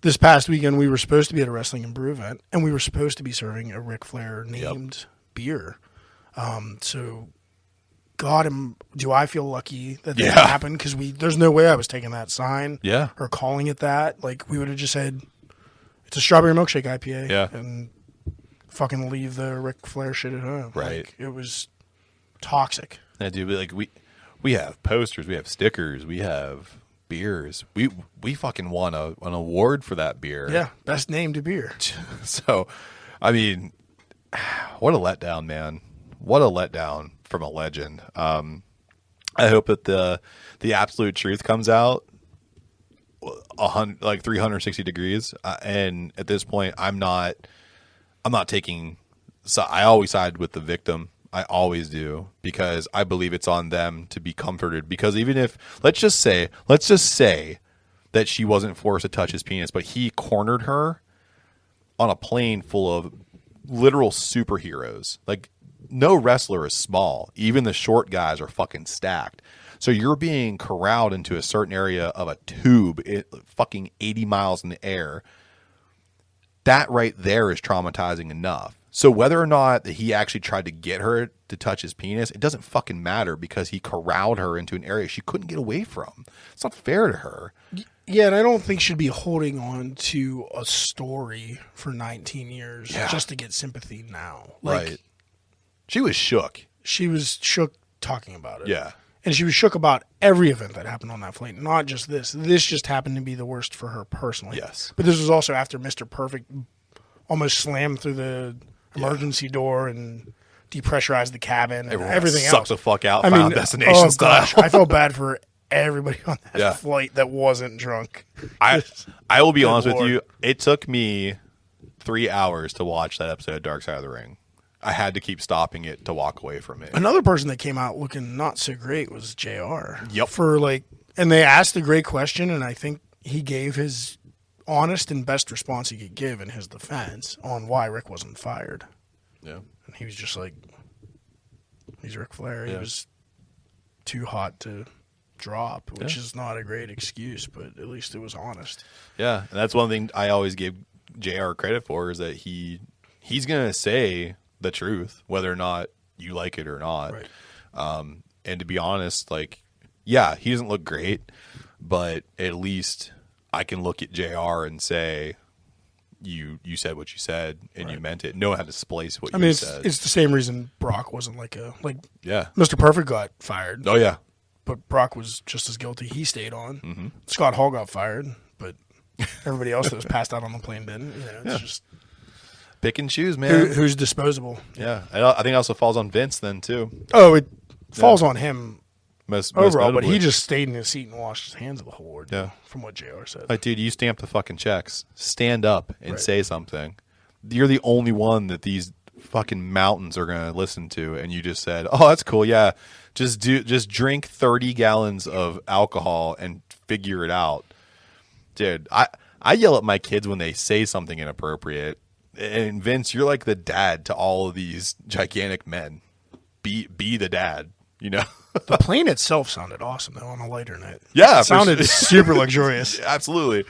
B: this past weekend we were supposed to be at a Wrestling and Brew event, and we were supposed to be serving a Ric Flair named beer. So, God, do I feel lucky that happened? Because there's no way I was taking that sign or calling it that. Like, we would have just said, it's a strawberry milkshake IPA, and fucking leave the Ric Flair shit at home.
A: Right.
B: Like, it was toxic.
A: Yeah, dude. Like we have posters, we have stickers, we have beers. We fucking won an award for that beer.
B: Yeah, best named beer.
A: So, I mean, what a letdown, man. What a letdown from a legend. I hope that the absolute truth comes out 360 degrees. And at this point, I'm not taking. So I always side with the victim. I always do, because I believe it's on them to be comforted. Because even if let's just say that she wasn't forced to touch his penis, but he cornered her on a plane full of literal superheroes. Like, no wrestler is small. Even the short guys are fucking stacked. So you're being corralled into a certain area of a tube, fucking 80 miles in the air. That right there is traumatizing enough. So whether or not that he actually tried to get her to touch his penis, it doesn't fucking matter, because he corralled her into an area she couldn't get away from. It's not fair to her.
B: Yeah, and I don't think she'd be holding on to a story for 19 years just to get sympathy now. Like,
A: right. She was shook.
B: She was shook talking about it.
A: Yeah.
B: And she was shook about every event that happened on that flight, not just this. This just happened to be the worst for her personally.
A: Yes.
B: But this was also after Mr. Perfect almost slammed through the emergency door and depressurized the cabin and everything else.
A: Sucked the fuck out, Final Destination style.
B: Gosh, I felt bad for everybody on that flight that wasn't drunk.
A: I will be honest with you. It took me 3 hours to watch that episode of Dark Side of the Ring. I had to keep stopping it to walk away from it.
B: Another person that came out looking not so great was JR.
A: Yep.
B: And they asked a great question, and I think he gave his honest and best response he could give in his defense on why Rick wasn't fired.
A: Yeah.
B: And he was just like, he's Ric Flair. He was too hot to drop, which is not a great excuse, but at least it was honest.
A: Yeah, and that's one thing I always give JR credit for, is that he's going to say the truth, whether or not you like it or not.
B: Right.
A: And to be honest, he doesn't look great, but at least I can look at JR and say, you said what you said and you meant it. No one had to splice what you said.
B: It's the same reason Brock wasn't
A: yeah.
B: Mr. Perfect got fired.
A: Oh yeah.
B: But Brock was just as guilty. He stayed on. Mm-hmm. Scott Hall got fired, but everybody else that was passed out on the plane didn't. It's just
A: pick and choose, man.
B: Who's disposable?
A: Yeah. I think it also falls on Vince then too.
B: Oh, it falls on him
A: most
B: overall,
A: notably.
B: but he just stayed in his seat and washed his hands of the whole ordeal.
A: Yeah.
B: From what JR said.
A: Like, dude, you stamp the fucking checks. Stand up and say something. You're the only one that these fucking mountains are gonna listen to, and you just said, "Oh, that's cool, yeah, just drink 30 gallons of alcohol and figure it out." Dude, I yell at my kids when they say something inappropriate, and Vince, you're like the dad to all of these gigantic men. Be the dad, you know.
B: The plane itself sounded awesome though on a lighter note.
A: Yeah,
B: it sounded super luxurious.
A: Absolutely.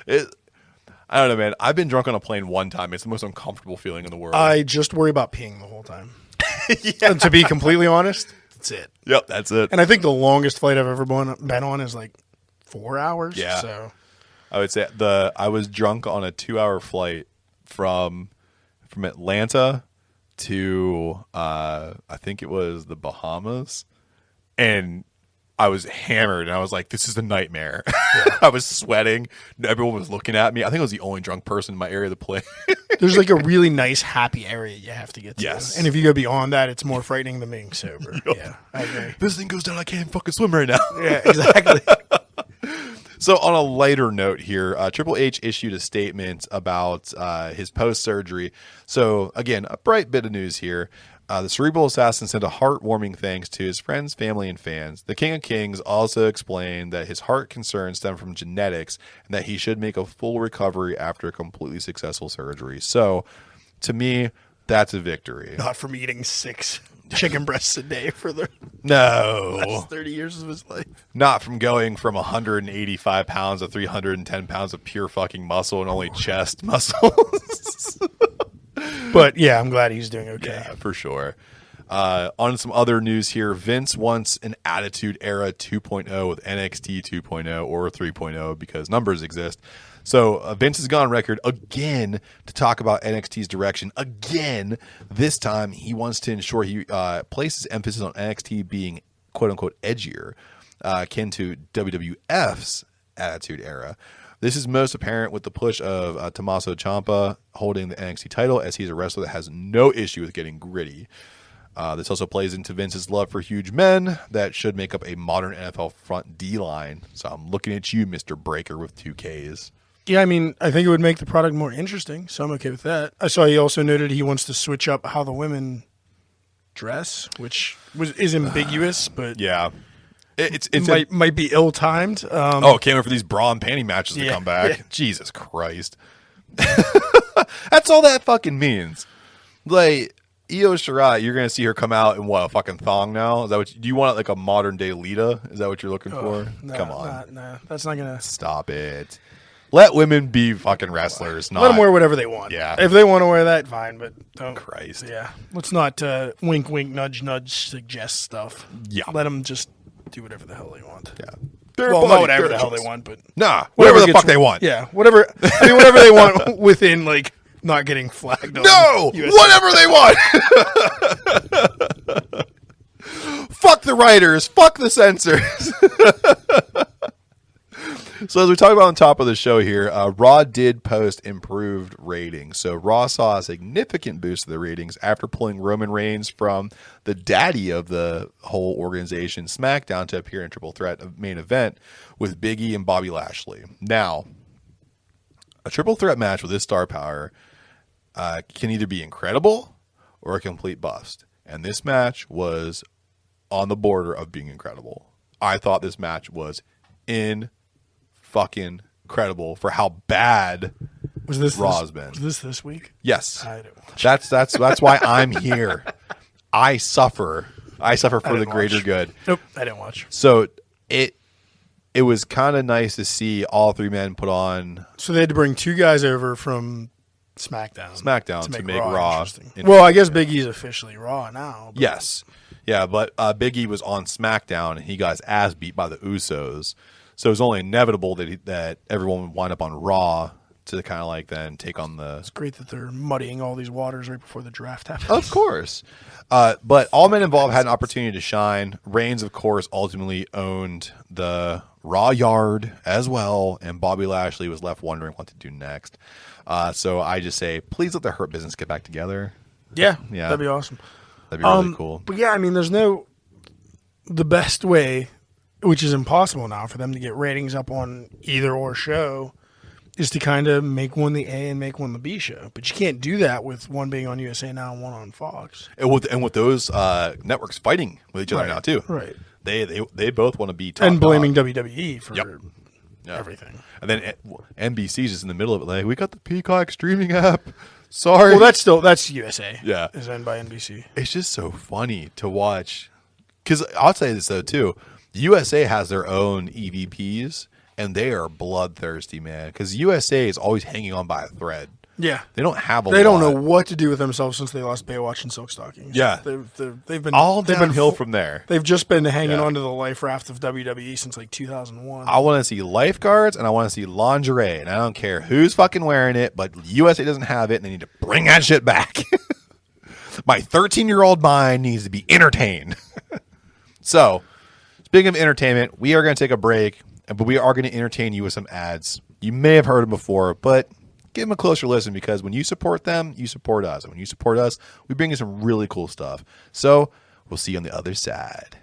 A: I don't know, man. I've been drunk on a plane one time. It's the most uncomfortable feeling in the world.
B: I just worry about peeing the whole time. Yeah. And to be completely honest, that's it.
A: Yep, that's it.
B: And I think the longest flight I've ever been on is like 4 hours.
A: Yeah.
B: So
A: I would say I was drunk on a 2-hour flight from Atlanta to I think it was the Bahamas, and I was hammered, and I was like, "This is a nightmare." Yeah. I was sweating. Everyone was looking at me. I think I was the only drunk person in my area of the plane.
B: There's like a really nice, happy area you have to get to.
A: Yes.
B: And if you go beyond that, it's more frightening than being sober. Yep. Yeah, I agree.
A: This thing goes down, I can't fucking swim right now.
B: Yeah, exactly.
A: So on a lighter note here, Triple H issued a statement about his post-surgery. So again, a bright bit of news here. The Cerebral Assassin sent a heartwarming thanks to his friends, family, and fans. The King of Kings also explained that his heart concerns stem from genetics and that he should make a full recovery after a completely successful surgery. So to me, that's a victory.
B: Not from eating 6 chicken breasts a day for the last 30 years of his life.
A: Not from going from 185 pounds to 310 pounds of pure fucking muscle and only chest muscles.
B: But yeah, I'm glad he's doing okay.
A: Yeah, for sure. On some other news here, Vince wants an Attitude Era 2.0 with NXT 2.0 or 3.0 because numbers exist. So Vince has gone on record again to talk about NXT's direction. Again, this time he wants to ensure he places emphasis on NXT being quote-unquote edgier, akin to WWF's Attitude Era. This is most apparent with the push of Tommaso Ciampa holding the NXT title, as he's a wrestler that has no issue with getting gritty. This also plays into Vince's love for huge men that should make up a modern NFL front D line. So I'm looking at you, Mr. Breaker, with 2 Ks.
B: Yeah, I mean, I think it would make the product more interesting, so I'm okay with that. I saw he also noted he wants to switch up how the women dress, which is ambiguous, but
A: yeah,
B: it might be ill-timed.
A: It came in for these bra and panty matches to come back. Yeah. Jesus Christ. That's all that fucking means. Like, Io Shirai, you're going to see her come out in what, a fucking thong now? Is that what do you want like a modern day Lita? Is that what you're looking for?
B: No,
A: come on.
B: No, that's not going to...
A: Stop it. Let women be fucking wrestlers.
B: Let them wear whatever they want.
A: Yeah.
B: If they want to wear that, fine, but don't.
A: Christ.
B: Yeah. Let's not wink, wink, nudge, nudge, suggest stuff.
A: Yeah.
B: Let them just do whatever the hell they want.
A: Yeah.
B: Not whatever the hell they want, but...
A: Nah, whatever the fuck they want.
B: Yeah, whatever. I mean, whatever they want within, like, not getting flagged on.
A: No! Whatever they want! Fuck the writers. Fuck the censors. So as we talk about on top of the show here, Raw did post improved ratings. So Raw saw a significant boost to the ratings after pulling Roman Reigns from the daddy of the whole organization, SmackDown, to appear in a triple threat main event with Big E and Bobby Lashley. Now, a triple threat match with this star power can either be incredible or a complete bust. And this match was on the border of being incredible. I thought this match was fucking incredible for how bad Raw's been.
B: Was this week?
A: Yes.
B: I didn't watch.
A: That's why I'm here. I suffer for the greater good.
B: Nope, I didn't watch.
A: So it was kind of nice to see all 3 men put on.
B: So they had to bring 2 guys over from SmackDown
A: to make Raw interesting.
B: Well, I guess Big E's officially Raw now. But.
A: Yes. Yeah, but Big E was on SmackDown and he got his ass beat by the Usos. So it was only inevitable that everyone would wind up on Raw to kind of like then take on the...
B: It's great that they're muddying all these waters right before the draft happens.
A: Of course. But all men involved had an opportunity to shine. Reigns, of course, ultimately owned the Raw yard as well, and Bobby Lashley was left wondering what to do next. So I just say, please let the Hurt Business get back together.
B: Yeah, that'd be awesome.
A: That'd be really cool.
B: But yeah, I mean, the best way, which is impossible now for them to get ratings up on either or show, is to kind of make one the A and make one the B show. But you can't do that with one being on USA Now and one on Fox.
A: And with those networks fighting with each other now too.
B: Right.
A: They both want to be top
B: And blaming
A: dog.
B: WWE for everything.
A: And then NBC's just in the middle of it. Like, we got the Peacock streaming app. Sorry.
B: Well, that's USA.
A: Yeah.
B: Is owned by NBC.
A: It's just so funny to watch. Because I'll say this, though, too. USA has their own EVPs, and they are bloodthirsty, man. Because USA is always hanging on by a thread.
B: Yeah.
A: They don't have a
B: They don't
A: lot.
B: know what to do with themselves since they lost Baywatch and Silk Stalkings.
A: Yeah.
B: They've been
A: All
B: they've
A: downhill
B: been,
A: from there.
B: They've just been hanging on to the life raft of WWE since like 2001.
A: I want to see lifeguards and I want to see lingerie. And I don't care who's fucking wearing it, but USA doesn't have it and they need to bring that shit back. My 13-year-old mind needs to be entertained. So, speaking of entertainment, we are going to take a break, but we are going to entertain you with some ads. You may have heard them before, but give them a closer listen because when you support them, you support us. And when you support us, we bring you some really cool stuff. So, we'll see you on the other side.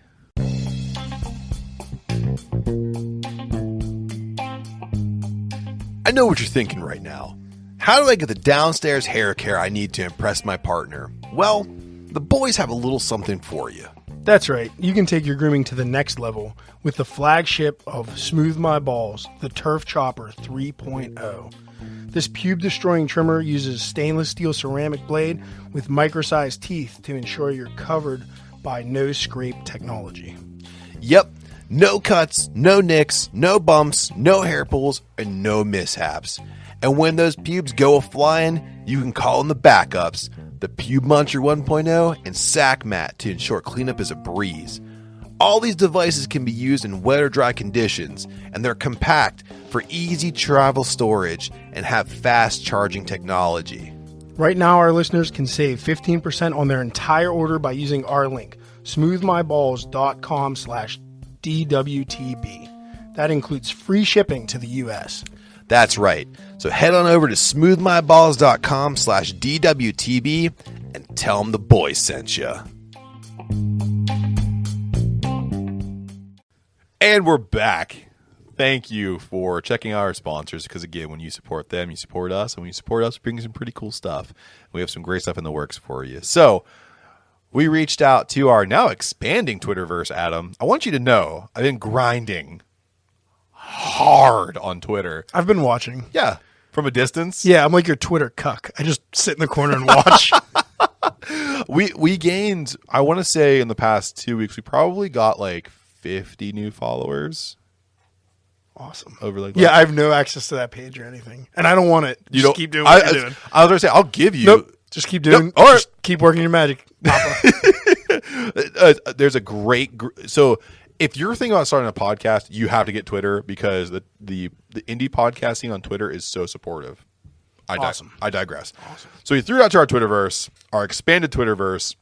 A: I know what you're thinking right now. How do I get the downstairs hair care I need to impress my partner? Well, the boys have a little something for you.
B: That's right. You can take your grooming to the next level with the flagship of Smooth My Balls, the Turf Chopper 3.0. This pube-destroying trimmer uses stainless steel ceramic blade with micro-sized teeth to ensure you're covered by no-scrape technology.
A: Yep, no cuts, no nicks, no bumps, no hair pulls, and no mishaps. And when those pubes go a-flying, you can call in the backups, the Pube Muncher 1.0 and Sack Mat to ensure cleanup is a breeze. All these devices can be used in wet or dry conditions, and they're compact for easy travel storage and have fast charging technology.
B: Right now, our listeners can save 15% on their entire order by using our link, smoothmyballs.com/DWTB. That includes free shipping to the U.S.
A: That's right. So head on over to smoothmyballs.com/DWTB and tell them the boys sent you. And we're back. Thank you for checking out our sponsors because, again, when you support them, you support us. And when you support us, we bring you some pretty cool stuff. We have some great stuff in the works for you. So we reached out to our now expanding Twitterverse, Adam. I want you to know I've been grinding hard on Twitter.
B: I've been watching.
A: Yeah. From a distance.
B: Yeah, I'm like your Twitter cuck. I just sit in the corner and watch.
A: We gained, I want to say in the past 2 weeks, we probably got like 50 new followers.
B: Awesome.
A: Over like
B: I have no access to that page or anything. And I don't want it.
A: You
B: Just
A: don't
B: keep doing what you're doing.
A: I was going to say, I'll give you.
B: Nope. Just keep doing.
A: Nope. Or
B: just keep working your magic, Papa.
A: There's a great. So if you're thinking about starting a podcast, you have to get Twitter because the indie podcast scene on Twitter is so supportive.
B: Awesome.
A: I digress.
B: Awesome.
A: So we threw it out to our Twitterverse, our expanded Twitterverse,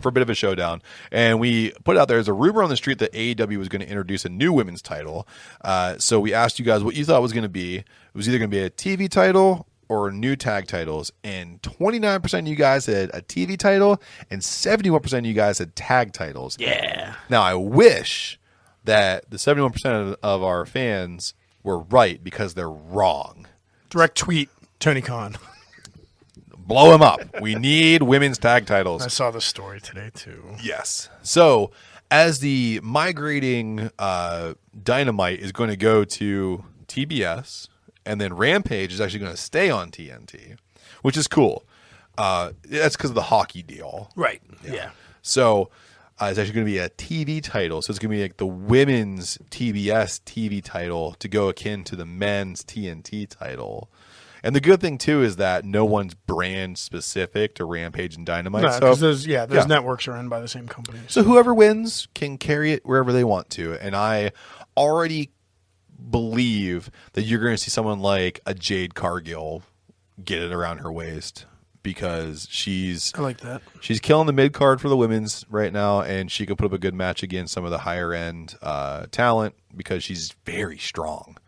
A: for a bit of a showdown, and we put out there as a rumor on the street that AEW was going to introduce a new women's title. So we asked you guys what you thought it was going to be. It was either going to be a TV title or new tag titles, and 29% of you guys said a TV title, and 71% of you guys said tag titles.
B: Yeah.
A: Now I wish that the 71% of our fans were right because they're wrong.
B: Direct tweet Tony Khan.
A: Blow him up. We need women's tag titles.
B: I saw the story today too.
A: Yes. So as the migrating Dynamite is going to go to TBS, and then Rampage is actually going to stay on TNT, which is cool. That's because of the hockey deal.
B: Right. Yeah.
A: So it's actually going to be a TV title. So it's going to be like the women's TBS TV title to go akin to the men's TNT title. And the good thing, too, is that no one's brand specific to Rampage and Dynamite.
B: No, because those networks are owned by the same company.
A: So whoever wins can carry it wherever they want to. And I already believe that you're going to see someone like a Jade Cargill get it around her waist because
B: I like that.
A: She's killing the mid card for the women's right now, and she could put up a good match against some of the higher end talent because she's very strong.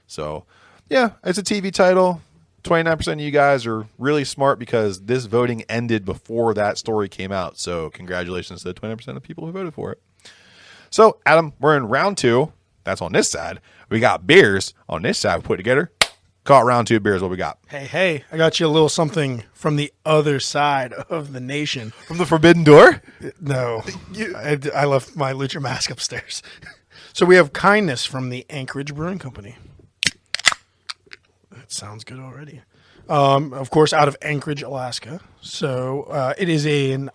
A: So, yeah, it's a TV title. 29% of you guys are really smart because this voting ended before that story came out. So congratulations to the 20% of people who voted for it. So, Adam, we're in round 2. That's on this side. We got beers on this side we put together. Caught round 2 beers. What we got?
B: Hey, I got you a little something from the other side of the nation.
A: From the Forbidden Door?
B: No, I left my Lucha mask upstairs. So we have Kindness from the Anchorage Brewing Company. That sounds good already. Of course, out of Anchorage, Alaska. So it is a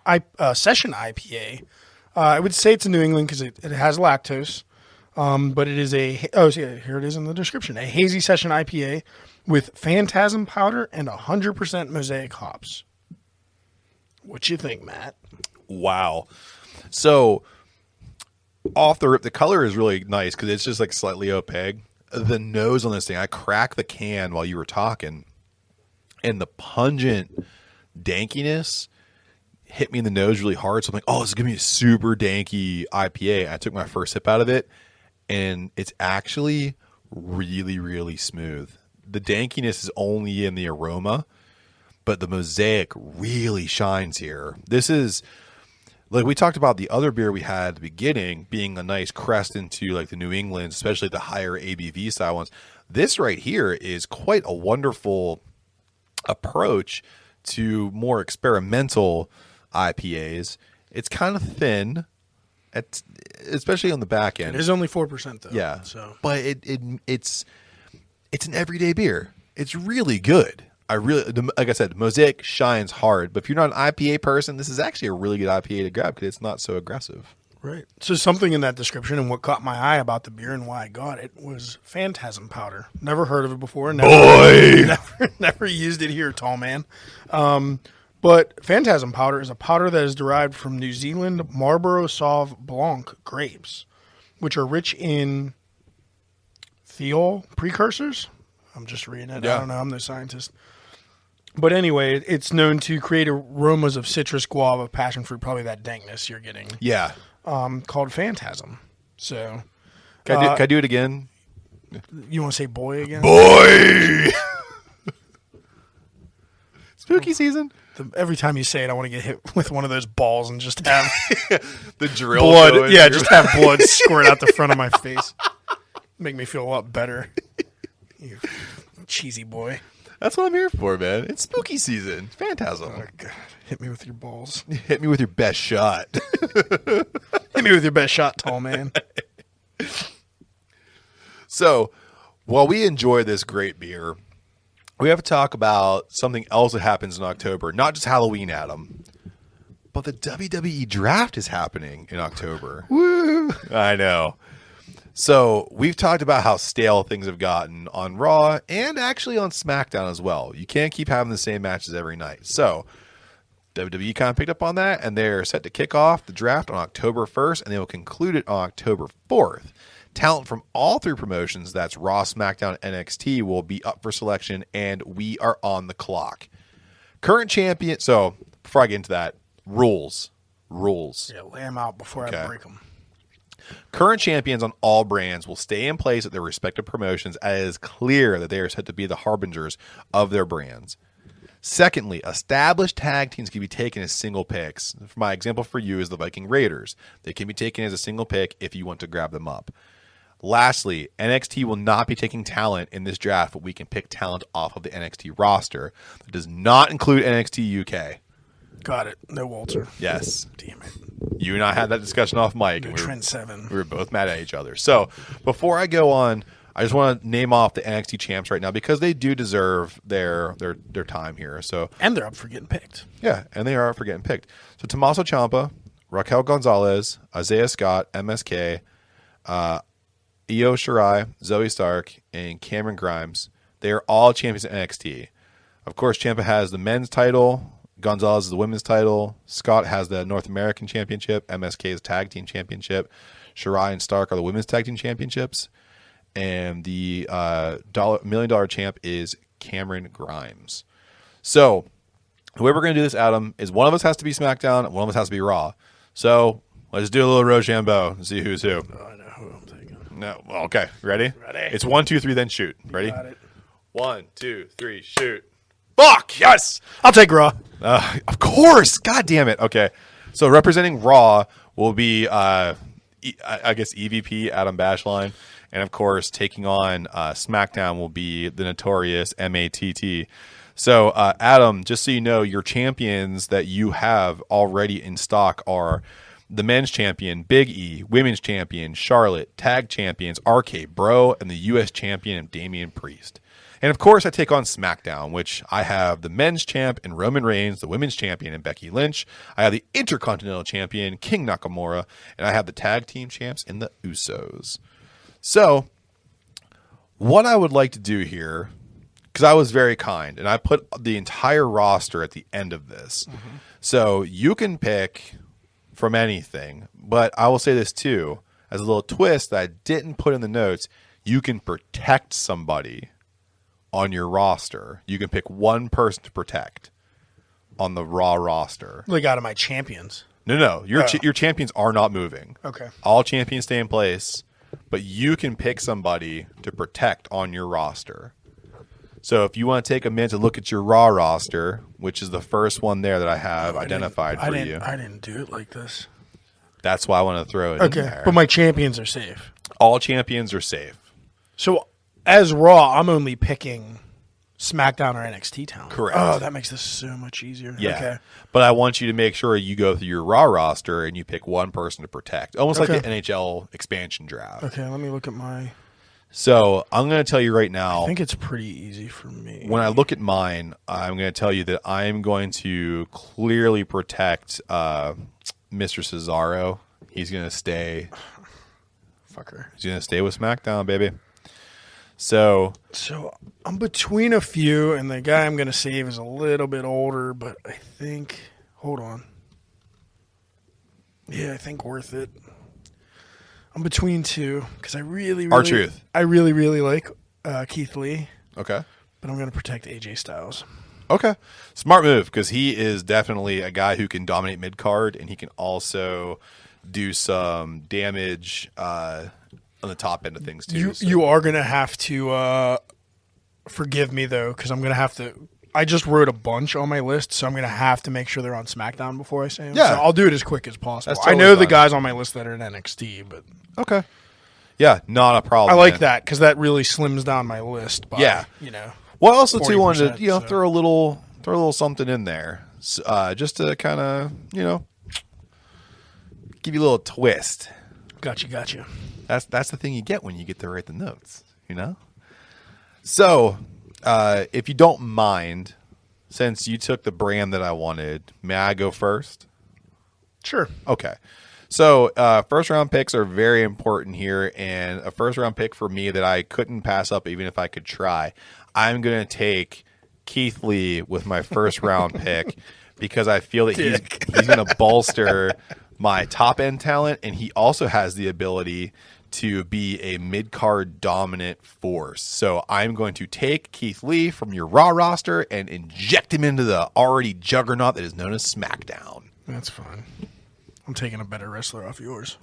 B: session IPA. I would say it's a New England because it has lactose. But it is here it is in the description. A hazy session IPA with phantasm powder and 100% mosaic hops. What you think, Matt?
A: Wow. So off the rip, the color is really nice because it's just like slightly opaque. The nose on this thing, I cracked the can while you were talking, and the pungent dankiness hit me in the nose really hard. So I'm like, oh, this is going to be a super danky IPA. I took my first sip out of it, and it's actually really, really smooth. The dankiness is only in the aroma, but the mosaic really shines here. This is, like we talked about the other beer we had at the beginning being a nice crest into like the New England, especially the higher ABV style ones. This right here is quite a wonderful approach to more experimental IPAs. It's kind of thin, especially on the back end.
B: It is only 4% though.
A: Yeah,
B: so
A: but it's an everyday beer. It's really good. Like I said, Mosaic shines hard. But if you're not an IPA person, this is actually a really good IPA to grab because it's not so aggressive.
B: Right. So something in that description and what caught my eye about the beer and why I got it was phantasm powder. Never heard of it before. Never used it here, tall man. But phantasm powder is a powder that is derived from New Zealand Marlborough Sauv Blanc grapes, which are rich in thiol precursors. I'm just reading it.
A: Yeah.
B: I don't know. I'm no scientist. But anyway, it's known to create aromas of citrus, guava, passion fruit, probably that dankness you're getting.
A: Yeah.
B: Called Phantasm. So,
A: can I do it again?
B: You want to say boy again?
A: Boy! Spooky season.
B: Every time you say it, I want to get hit with one of those balls and just have
A: the drill
B: blood. Yeah, just have blood squirt out the front of my face. Make me feel a lot better. You cheesy boy.
A: That's what I'm here for, man. It's spooky season. Phantasm.
B: Oh, God. Hit me with your balls.
A: Hit me with your best shot.
B: Hit me with your best shot, tall man.
A: So, while we enjoy this great beer, we have to talk about something else that happens in October. Not just Halloween, Adam, but the WWE draft is happening in October.
B: Woo!
A: I know. So we've talked about how stale things have gotten on Raw and actually on SmackDown as well. You can't keep having the same matches every night. So WWE kind of picked up on that, and they're set to kick off the draft on October 1st, and they will conclude it on October 4th. Talent from all 3 promotions, that's Raw, SmackDown, NXT, will be up for selection, and we are on the clock. Current champion. So before I get into that, rules.
B: Yeah, lay them out before I break them.
A: Current champions on all brands will stay in place at their respective promotions as it is clear that they are set to be the harbingers of their brands. Secondly, established tag teams can be taken as single picks. My example for you is the Viking Raiders. They can be taken as a single pick if you want to grab them up. Lastly, NXT will not be taking talent in this draft, but we can pick talent off of the NXT roster. That does not include NXT UK.
B: Got it. No Walter.
A: Yes.
B: Damn it.
A: You and I had that discussion off mic.
B: No Trent Seven.
A: We were both mad at each other. So before I go on, I just want to name off the NXT champs right now because they do deserve their time here. So
B: and they're up for getting picked.
A: Yeah, and they are up for getting picked. So Tommaso Ciampa, Raquel Gonzalez, Isaiah Scott, MSK, Io Shirai, Zoe Stark, and Cameron Grimes. They are all champions at NXT. Of course, Ciampa has the men's title. Gonzalez is the women's title. Scott has the North American Championship. MSK is Tag Team Championship. Shirai and Stark are the women's Tag Team Championships. And the $1 million champ is Cameron Grimes. So, whoever we're going to do this, Adam, is one of us has to be SmackDown, and one of us has to be Raw. So, let's do a little Rochambeau and see who's who.
B: Oh, I know who I'm taking.
A: No, well, okay. Ready?
B: Ready.
A: It's 1, 2, 3, then shoot. Ready?
B: Got it.
A: 1, 2, 3, shoot. Fuck! Yes!
B: I'll take Raw.
A: Of course! God damn it. Okay. So representing Raw will be, I guess, EVP Adam Bashline. And, of course, taking on SmackDown will be the notorious MATT. So, Adam, just so you know, your champions that you have already in stock are the men's champion, Big E, women's champion, Charlotte, tag champions, RK Bro, and the U.S. champion, Damian Priest. And, of course, I take on SmackDown, which I have the men's champ in Roman Reigns, the women's champion in Becky Lynch. I have the Intercontinental champion, King Nakamura, and I have the tag team champs in the Usos. So, what I would like to do here, because I was very kind, and I put the entire roster at the end of this. Mm-hmm. So, you can pick from anything, but I will say this too, as a little twist that I didn't put in the notes, you can protect somebody on your roster. You can pick one person to protect on the Raw roster.
B: Like out of my champions.
A: No. Your champions are not moving.
B: Okay.
A: All champions stay in place. But you can pick somebody to protect on your roster. So if you want to take a minute to look at your Raw roster, which is the first one there that I have identified for you.
B: I didn't do it like this.
A: That's why I want to throw it in there.
B: But my champions are safe.
A: All champions are safe.
B: So as Raw, I'm only picking SmackDown or NXT talent.
A: Correct.
B: Oh, that makes this so much easier.
A: Yeah.
B: Okay.
A: But I want you to make sure you go through your Raw roster and you pick one person to protect. Almost like the NHL expansion draft.
B: Okay, let me look at my...
A: So I'm going to tell you right now.
B: I think it's pretty easy for me.
A: When I look at mine, I'm going to tell you that I'm going to clearly protect Mr. Cesaro. He's going to stay.
B: Fucker.
A: He's going to stay with SmackDown, baby. So
B: I'm between a few, and the guy I'm going to save is a little bit older, but I think... Hold on. Yeah, I think worth it. I'm between two, because I really like Keith Lee.
A: Okay.
B: But I'm going to protect AJ Styles.
A: Okay. Smart move, because he is definitely a guy who can dominate mid-card, and he can also do some damage on the top end of things, too.
B: You are going to have to forgive me, though, because I'm going to have to... I just wrote a bunch on my list, so I'm going to have to make sure they're on SmackDown before I say them.
A: Yeah.
B: So I'll do it as quick as possible.
A: Totally
B: I know
A: fine.
B: the guys on my list that are in NXT, but...
A: Okay. Yeah, not a problem.
B: I like that, because that really slims down my list by,
A: Well, I also, too, wanted to,
B: so.
A: throw a little something in there, just to kind of, give you a little twist.
B: Gotcha.
A: That's the thing you get when you get to write the notes, So, if you don't mind, since you took the brand that I wanted, may I go first?
B: Sure.
A: Okay. So, first round picks are very important here, and a first round pick for me that I couldn't pass up even if I could try. I'm going to take Keith Lee with my first round pick because I feel that he's going to bolster my top end talent, and he also has the ability to be a mid-card dominant force. So I'm going to take Keith Lee from your Raw roster and inject him into the already juggernaut that is known as SmackDown.
B: That's fine. I'm taking a better wrestler off yours.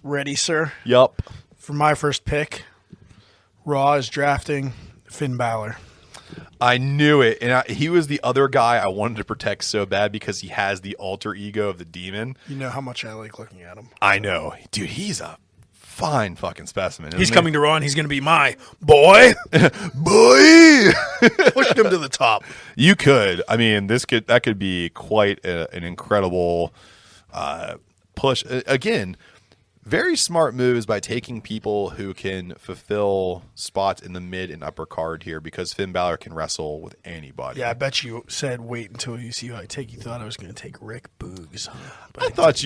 B: Ready, sir?
A: Yup.
B: For my first pick, Raw is drafting Finn Balor.
A: I knew it, and he was the other guy I wanted to protect so bad because he has the alter ego of the demon.
B: You know how much I like looking at him.
A: I know. Dude, he's a fine fucking specimen.
B: He's coming to Raw, and he's going to be my boy.
A: Boy!
B: Pushed him to the top.
A: You could. I mean, that could be quite an incredible push. Again, very smart moves by taking people who can fulfill spots in the mid and upper card here because Finn Balor can wrestle with anybody.
B: Yeah, I bet you said wait until you see who I take. You thought I was going to take Rick Boogs. But
A: I thought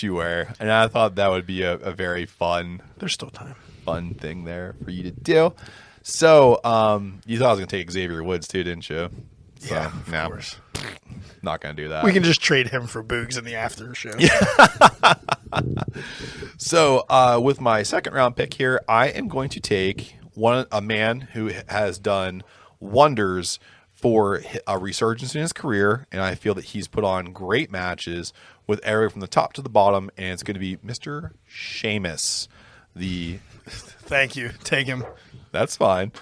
A: you were. And I thought that would be a very fun.
B: There's still time.
A: Fun thing there for you to do. So, you thought I was going to take Xavier Woods too, didn't you? So,
B: yeah, of course.
A: Not going to do that.
B: We can just trade him for Boogs in the after show.
A: Yeah. So, with my second round pick here, I am going to take a man who has done wonders for a resurgence in his career, and I feel that he's put on great matches with everyone from the top to the bottom, and it's going to be Mr. Sheamus.
B: Thank you. Take him.
A: That's fine.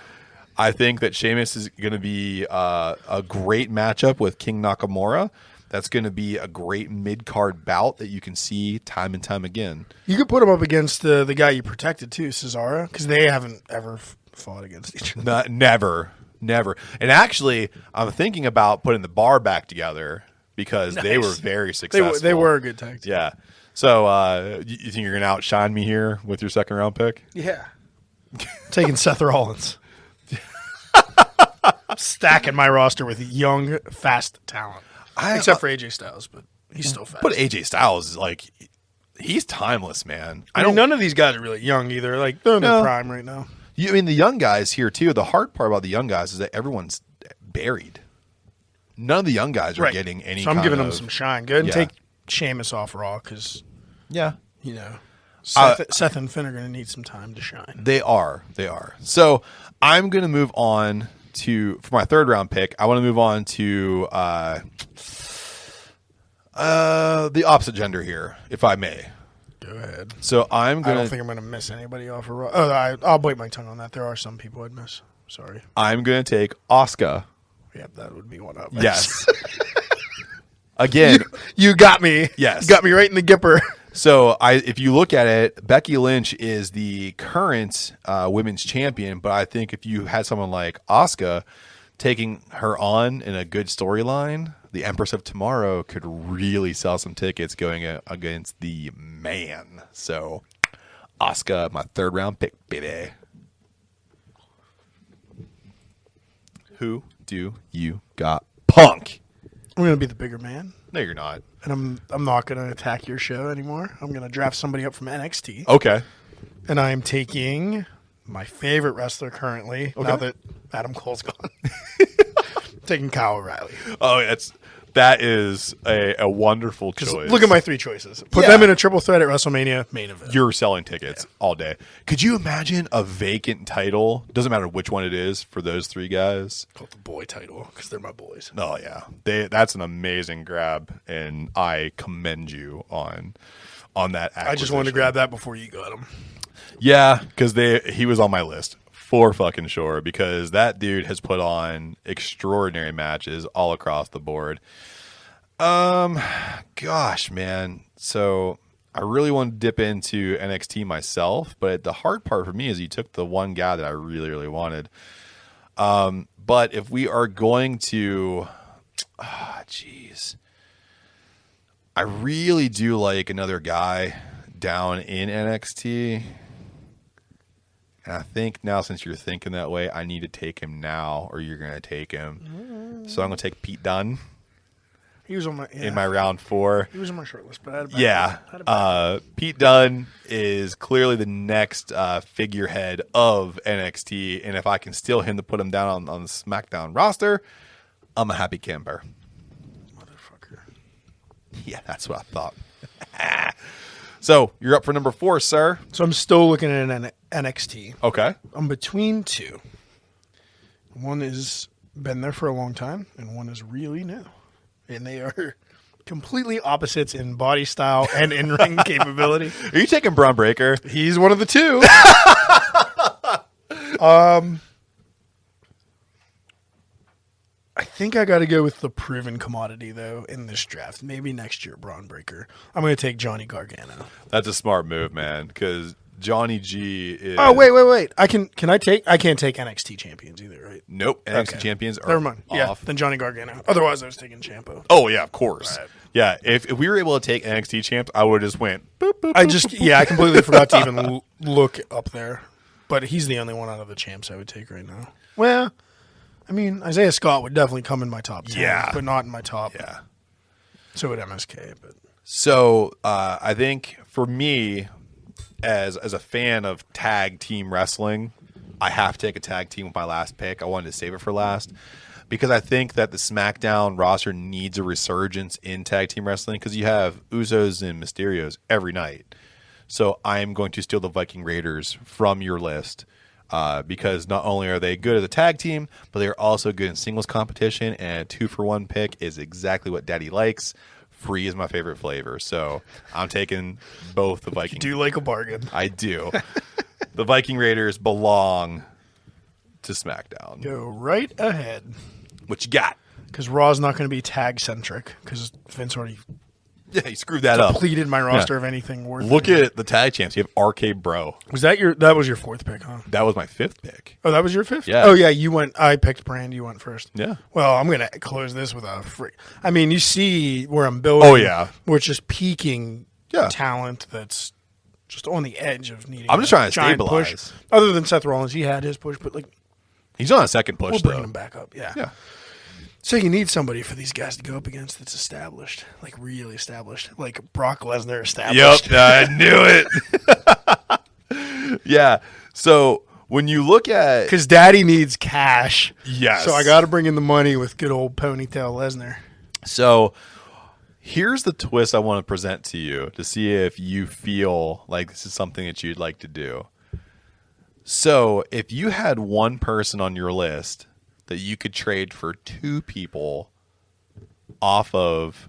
A: I think that Sheamus is going to be a great matchup with King Nakamura. That's going to be a great mid-card bout that you can see time and time again.
B: You could put him up against the guy you protected too, Cesaro, because they haven't ever fought against each other.
A: Never. And actually, I'm thinking about putting the bar back together because they were very successful.
B: They were a good tag team.
A: Yeah. So you think you're going to outshine me here with your second round pick?
B: Yeah. Taking Seth Rollins. Stacking my roster with young, fast talent. Except for AJ Styles, but he's still fast.
A: But AJ Styles is like, he's timeless, man.
B: I mean, none of these guys are really young either. Like, they're in their prime right now.
A: I mean, the young guys here, too. The hard part about the young guys is that everyone's buried. None of the young guys are getting any
B: So I'm giving them some shine. Go ahead and
A: Yeah.
B: take Sheamus off Raw because,
A: Yeah.
B: you know, Seth and Finn are going to need some time to shine.
A: They are. So I'm going to move on to, for my third round pick, I want to move on to the opposite gender here, if I may.
B: Go ahead.
A: So I
B: don't think I'm going to miss anybody off of Raw. Oh, I'll bite my tongue on that. There are some people I'd miss. Sorry.
A: I'm going to take Asuka.
B: Yep, that would be one up.
A: Yes. Again.
B: You got me.
A: Yes.
B: Got me right in the gipper.
A: So if you look at it, Becky Lynch is the current women's champion, but I think if you had someone like Asuka taking her on in a good storyline, the Empress of Tomorrow could really sell some tickets going against the man. So Asuka, my third round pick, baby. Who do you got? Punk.
B: I'm going to be the bigger man.
A: No, you're not.
B: And I'm not going to attack your show anymore. I'm going to draft somebody up from NXT.
A: Okay.
B: And I'm taking my favorite wrestler currently, now that Adam Cole's gone. Taking Kyle O'Reilly.
A: Oh, that is a wonderful choice.
B: Look at my three choices. Put them in a triple threat at WrestleMania main event.
A: You're selling tickets all day. Could you imagine a vacant title? Doesn't matter which one it is for those three guys.
B: Called the boy title because they're my boys.
A: Oh yeah, that's an amazing grab, and I commend you on that.
B: I just wanted to grab that before you got him.
A: Yeah, because he was on my list for fucking sure, because that dude has put on extraordinary matches all across the board. Gosh, man. So I really want to dip into NXT myself, but the hard part for me is you took the one guy that I really, really wanted. But if we are going to, I really do like another guy down in NXT. And I think now, since you're thinking that way, I need to take him now, or you're going to take him. So I'm going to take Pete Dunne.
B: He was on
A: in my round 4.
B: He was on my short list, but I had a bad
A: Pete Dunne is clearly the next figurehead of NXT, and if I can steal him to put him down on the SmackDown roster, I'm a happy camper.
B: Motherfucker.
A: Yeah, that's what I thought. So you're up for number 4, sir.
B: So I'm still looking at an NXT.
A: Okay.
B: I'm between two. One has been there for a long time, and one is really new. And they are completely opposites in body style and in-ring capability.
A: Are you taking Braun Breaker?
B: He's one of the two. I think I got to go with the proven commodity, though, in this draft. Maybe next year, Braun Breaker. I'm going to take Johnny Gargano.
A: That's a smart move, man, because Johnny G is...
B: Oh, wait. I can't take NXT champions either, right?
A: Nope. NXT champions are
B: Never mind.
A: off.
B: Yeah, then Johnny Gargano. Otherwise, I was taking Ciampa.
A: Oh, yeah, of course.
B: Right.
A: Yeah, if we were able to take NXT champs, I would have just went... Boop, boop,
B: I
A: boop,
B: completely forgot to even look up there. But he's the only one out of the champs I would take right now. Well, I mean, Isaiah Scott would definitely come in my top 10, but not in my top.
A: Yeah.
B: So would MSK. But
A: So I think for me, as a fan of tag team wrestling, I have to take a tag team with my last pick. I wanted to save it for last because I think that the SmackDown roster needs a resurgence in tag team wrestling because you have Usos and Mysterios every night. So I am going to steal the Viking Raiders from your list because not only are they good as a tag team, but they are also good in singles competition, and a 2-for-1 pick is exactly what Daddy likes. Free is my favorite flavor, so I'm taking both the Viking.
B: You do like a bargain.
A: I do. The Viking Raiders belong to SmackDown.
B: Go right ahead.
A: What you got?
B: because Raw's not going to be tag centric because Vince already
A: Yeah, you screwed that up.
B: depleted my roster of anything worth.
A: Look at the tag champs. You have RK Bro.
B: That was your fourth pick, huh?
A: That was my fifth pick.
B: Oh, that was your fifth?
A: Yeah.
B: Oh, yeah, you went. I picked Brand. You went first.
A: Yeah.
B: Well, I'm going to close this with a freak. I mean, you see where I'm building.
A: Oh, yeah.
B: Where it's just peaking
A: Yeah.
B: talent that's just on the edge of needing
A: I'm just
B: a
A: trying to
B: giant
A: stabilize.
B: push. Other than Seth Rollins, he had his push, but like
A: He's on a second push,
B: we'll bring
A: though.
B: him back up. Yeah.
A: Yeah.
B: So you need somebody for these guys to go up against that's established, like really established, like Brock Lesnar established.
A: Yep, I knew it. Yeah. So when you look at,
B: Because Daddy needs cash.
A: yes,
B: So I got to bring in the money with good old ponytail Lesnar.
A: So here's the twist I want to present to you to see if you feel like this is something that you'd like to do. So if you had one person on your list that you could trade for two people off of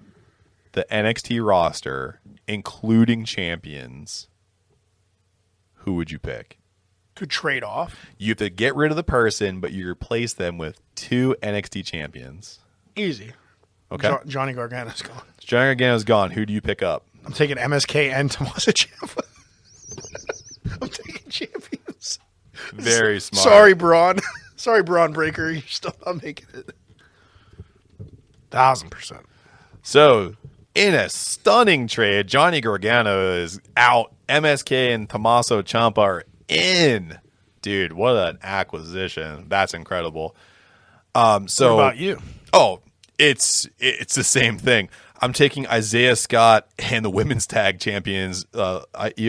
A: the NXT roster, including champions, who would you pick?
B: To trade off.
A: You have to get rid of the person, but you replace them with two NXT champions.
B: Easy.
A: Okay.
B: Johnny Gargano's gone.
A: Johnny Gargano's gone. Who do you pick up?
B: I'm taking MSK and Tommaso Ciampa. I'm taking champions.
A: Very smart.
B: Sorry, Braun. Sorry, Braun Breaker. You're still not making it. 1000%.
A: So, in a stunning trade, Johnny Gargano is out. MSK and Tommaso Ciampa are in. Dude, what an acquisition. That's incredible.
B: What about you?
A: Oh, it's the same thing. I'm taking Isaiah Scott and the women's tag champions, Io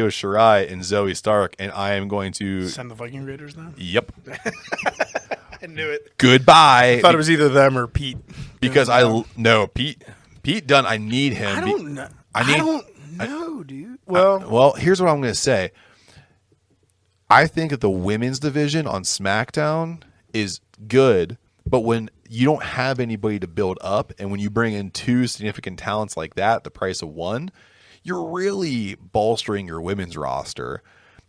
A: Shirai and Zoe Stark, and I am going to
B: Send the Viking Raiders now?
A: Yep.
B: I knew it.
A: Goodbye.
B: I thought it was either them or Pete.
A: Because no, Pete Dunne, I need him.
B: I don't know. I don't know, dude.
A: Well, here's what I'm going to say. I think that the women's division on SmackDown is good, but when you don't have anybody to build up, and when you bring in two significant talents like that, the price of one, you're really bolstering your women's roster.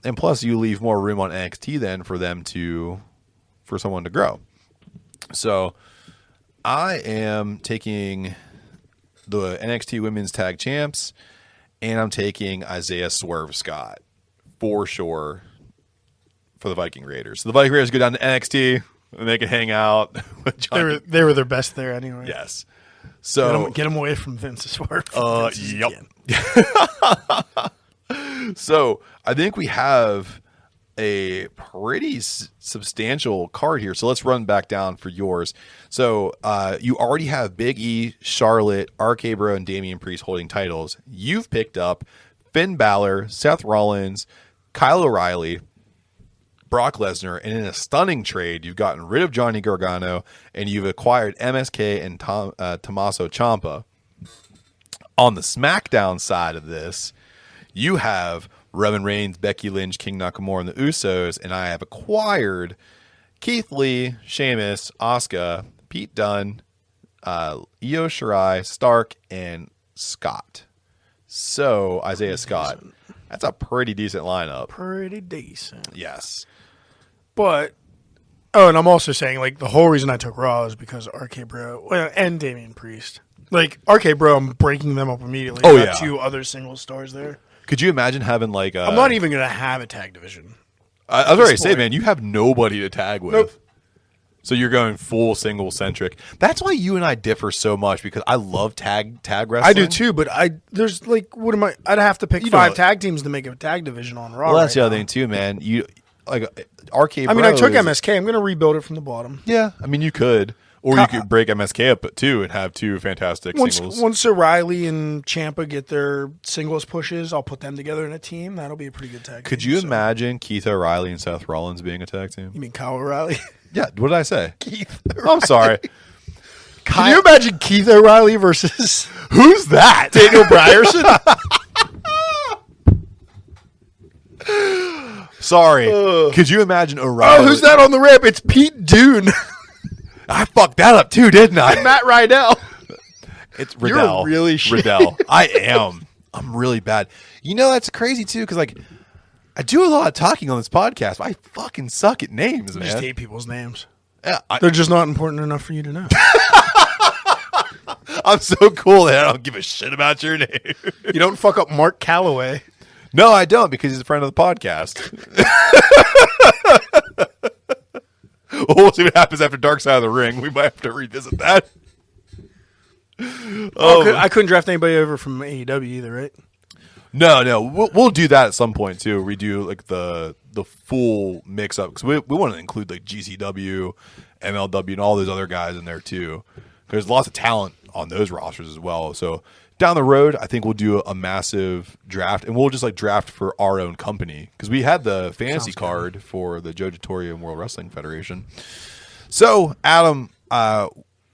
A: And plus, you leave more room on NXT then for someone to grow. So I am taking the NXT Women's Tag Champs, and I'm taking Isaiah Swerve Scott for sure for the Viking Raiders. So the Viking Raiders go down to NXT, and they can hang out with Johnny.
B: They were their best there anyway.
A: Yes. So
B: Get them away from Vince Swerve.
A: yep. So I think we have a pretty substantial card here. So let's run back down for yours. So you already have Big E, Charlotte, RK Bro, and Damian Priest holding titles. You've picked up Finn Balor, Seth Rollins, Kyle O'Reilly, Brock Lesnar, and in a stunning trade, you've gotten rid of Johnny Gargano, and you've acquired MSK and Tommaso Ciampa. On the SmackDown side of this, you have Roman Reigns, Becky Lynch, King Nakamura, and the Usos, and I have acquired Keith Lee, Sheamus, Asuka, Pete Dunne, Io Shirai, Stark, and Scott. So, Isaiah Scott. That's a pretty decent lineup.
B: Pretty decent.
A: Yes.
B: But, and I'm also saying, like, the whole reason I took Raw is because RK Bro and Damian Priest. Like, RK Bro, I'm breaking them up immediately.
A: Oh,
B: I got
A: yeah.
B: two other single stars there.
A: Could you imagine having like
B: I'm not even going to have a tag division.
A: I was already saying, man, you have nobody to tag with.
B: Nope.
A: So you're going full single centric. That's why you and I differ so much, because I love tag wrestling.
B: I do too, but there's like, what am I? I'd have to pick 5 tag teams to make a tag division on Raw.
A: Well, that's
B: right
A: the other
B: now.
A: thing too, man. You like RK.
B: I mean, I took
A: Bro is-
B: MSK. I'm going to rebuild it from the bottom.
A: Yeah, I mean, you could, or you could break MSK up too and have two fantastic singles.
B: Once O'Reilly and Ciampa get their singles pushes, I'll put them together in a team. That'll be a pretty good tag.
A: Could
B: team,
A: you
B: so.
A: imagine Keith O'Reilly and Seth Rollins being a tag team?
B: You mean Kyle O'Reilly?
A: Yeah. What did I say?
B: Keith.
A: I'm sorry.
B: Can you imagine Keith O'Reilly versus
A: Who's that?
B: Daniel Brierson?
A: Sorry. Could you imagine O'Reilly?
B: Oh, who's that on the ramp? It's Pete Dune.
A: I fucked that up too, didn't I?
B: Matt Rydell.
A: It's Riddell.
B: You're really shit.
A: Riddell. I am. I'm really bad. You know, that's crazy too, because like I do a lot of talking on this podcast, but I fucking suck at names,
B: I
A: man.
B: just hate people's names.
A: Yeah,
B: They're just not important enough for you to know.
A: I'm so cool that I don't give a shit about your name.
B: You don't fuck up Mark Calloway.
A: No, I don't, because he's a friend of the podcast. We'll see what happens after Dark Side of the Ring. We might have to revisit that.
B: I couldn't draft anybody over from AEW either, right?
A: No, we'll do that at some point too. We do like the full mix up because we want to include like GCW, MLW, and all those other guys in there too. There's lots of talent on those rosters as well. So down the road, I think we'll do a massive draft, and we'll just like draft for our own company because we had the fantasy card for the Jojitorium World Wrestling Federation. So Adam,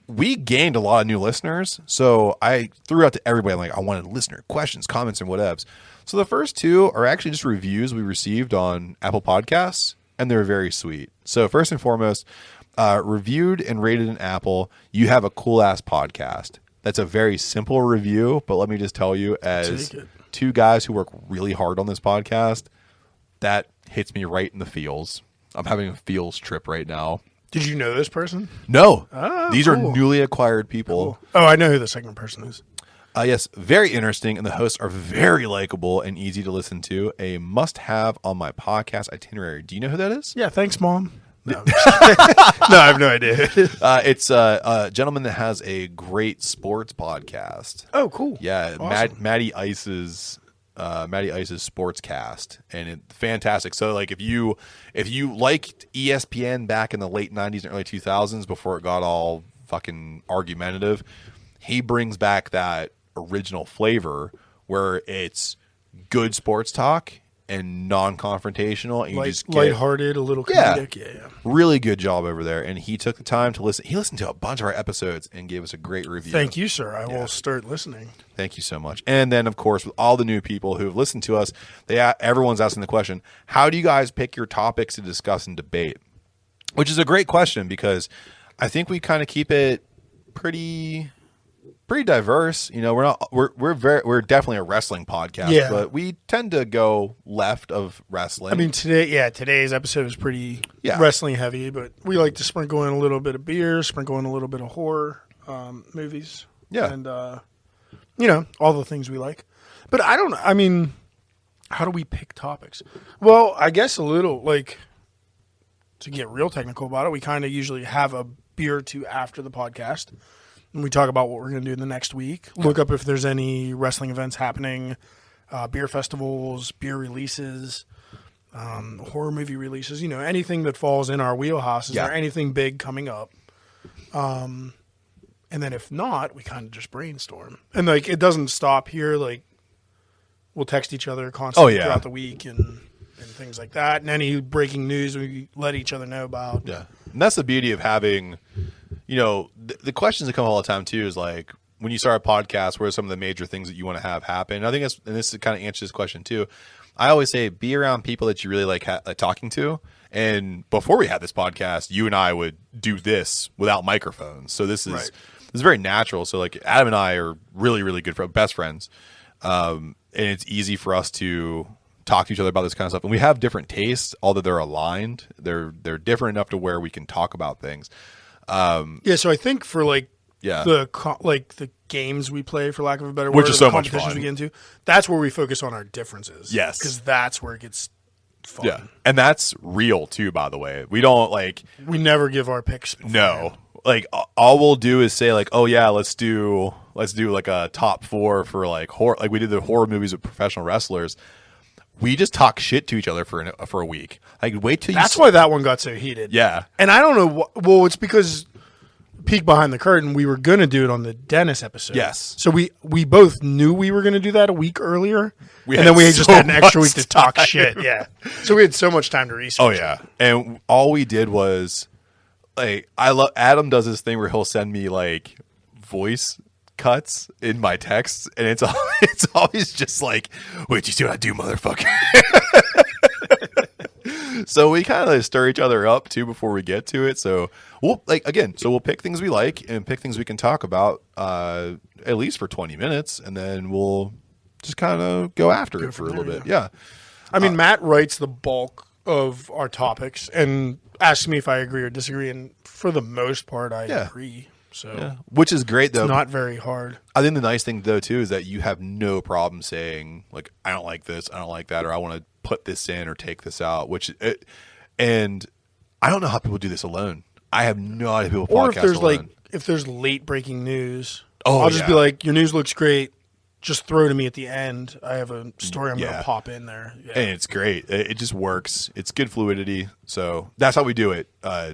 A: we gained a lot of new listeners, so I threw out to everybody, like, I wanted listener questions, comments, and whatevs. So the first two are actually just reviews we received on Apple Podcasts, and they're very sweet. So first and foremost, reviewed and rated in Apple, you have a cool-ass podcast. That's a very simple review, but let me just tell you, as two guys who work really hard on this podcast, that hits me right in the feels. I'm having a feels trip right now.
B: Did you know this person?
A: No.
B: Oh,
A: These are newly acquired people.
B: Cool. Oh, I know who the second person is.
A: Yes, very interesting, and the hosts are very likable and easy to listen to. A must-have on my podcast itinerary. Do you know who that is?
B: Yeah, thanks, Mom. No, no, I have no idea.
A: It's a gentleman that has a great sports podcast.
B: Oh, cool.
A: Yeah,
B: Awesome.
A: Matty Ice's Sportscast, and it's fantastic. So, like, if you liked ESPN back in the late '90s and early 2000s before it got all fucking argumentative, he brings back that original flavor where it's good sports talk and non-confrontational, and you just get
B: lighthearted, a little comedic. Yeah.
A: Really good job over there. And he took the time to listen. He listened to a bunch of our episodes and gave us a great review.
B: Thank you, sir. I will start listening.
A: Thank you so much. And then, of course, with all the new people who've listened to us, everyone's asking the question, how do you guys pick your topics to discuss and debate? Which is a great question, because I think we kind of keep it pretty diverse. You know, we're definitely a wrestling podcast, but we tend to go left of wrestling.
B: I mean, today's episode is pretty wrestling heavy, but we like to sprinkle in a little bit of beer, sprinkle in a little bit of horror movies. Yeah. And, all the things we like. But how do we pick topics? Well, I guess a little, like, to get real technical about it, we kind of usually have a beer or two after the podcast. And we talk about what we're going to do in the next week. Look up if there's any wrestling events happening, beer festivals, beer releases, horror movie releases, anything that falls in our wheelhouse. Is there anything big coming up? And then if not, we kind of just brainstorm. And, like, it doesn't stop here. Like, we'll text each other constantly throughout the week and things like that. And any breaking news we let each other know about.
A: Yeah. And that's the beauty of having... the questions that come all the time too is like, when you start a podcast, what are some of the major things that you want to have happen? I think this kind of answers this question too. I always say, be around people that you really like talking to. And before we had this podcast, you and I would do this without microphones. So this is very natural. So like Adam and I are really, really good best friends. And it's easy for us to talk to each other about this kind of stuff. And we have different tastes, although they're aligned. They're different enough to where we can talk about things.
B: So I think for the games we play, for lack of a better word,
A: which is so much
B: competitions
A: fun,
B: we get into, that's where we focus on our differences.
A: Yes,
B: because that's where it gets fun.
A: Yeah, and that's real too. By the way, we
B: never give our picks beforehand.
A: No, like all we'll do is say like, oh yeah, let's do like a top 4 for like horror, like we did the horror movies with professional wrestlers. We just talk shit to each other for a week. Like, wait till
B: That's why that one got so heated.
A: Yeah.
B: And I don't know. Well, it's because, peek behind the curtain, we were going to do it on the Dennis episode.
A: Yes.
B: So we both knew we were going to do that a week earlier. And then we just had an extra week to talk shit. Yeah. So we had so much time to research.
A: Oh, yeah. And all we did was, like, Adam does this thing where he'll send me, like, voice cuts in my texts, and it's always just like, wait, you see what I do, motherfucker? So we kind of stir each other up too before we get to it. So we'll pick things we like and pick things we can talk about at least for 20 minutes, and then we'll just kind of go after it for a little bit. Yeah.
B: I mean, Matt writes the bulk of our topics and asks me if I agree or disagree, and for the most part, I agree. So
A: which is great though.
B: it's not very hard.
A: I think the nice thing though too is that you have no problem saying like I don't like this, I don't like that, or I want to put this in or take this out. And I don't know how people do this alone. I have no idea people
B: Or
A: podcast alone.
B: if there's late breaking news,
A: Oh,
B: I'll just be like, your news looks great. Just throw it to me at the end. I have a story I'm going to pop in there. Yeah.
A: And it's great. It just works. It's good fluidity. So that's how we do it.
B: Yeah,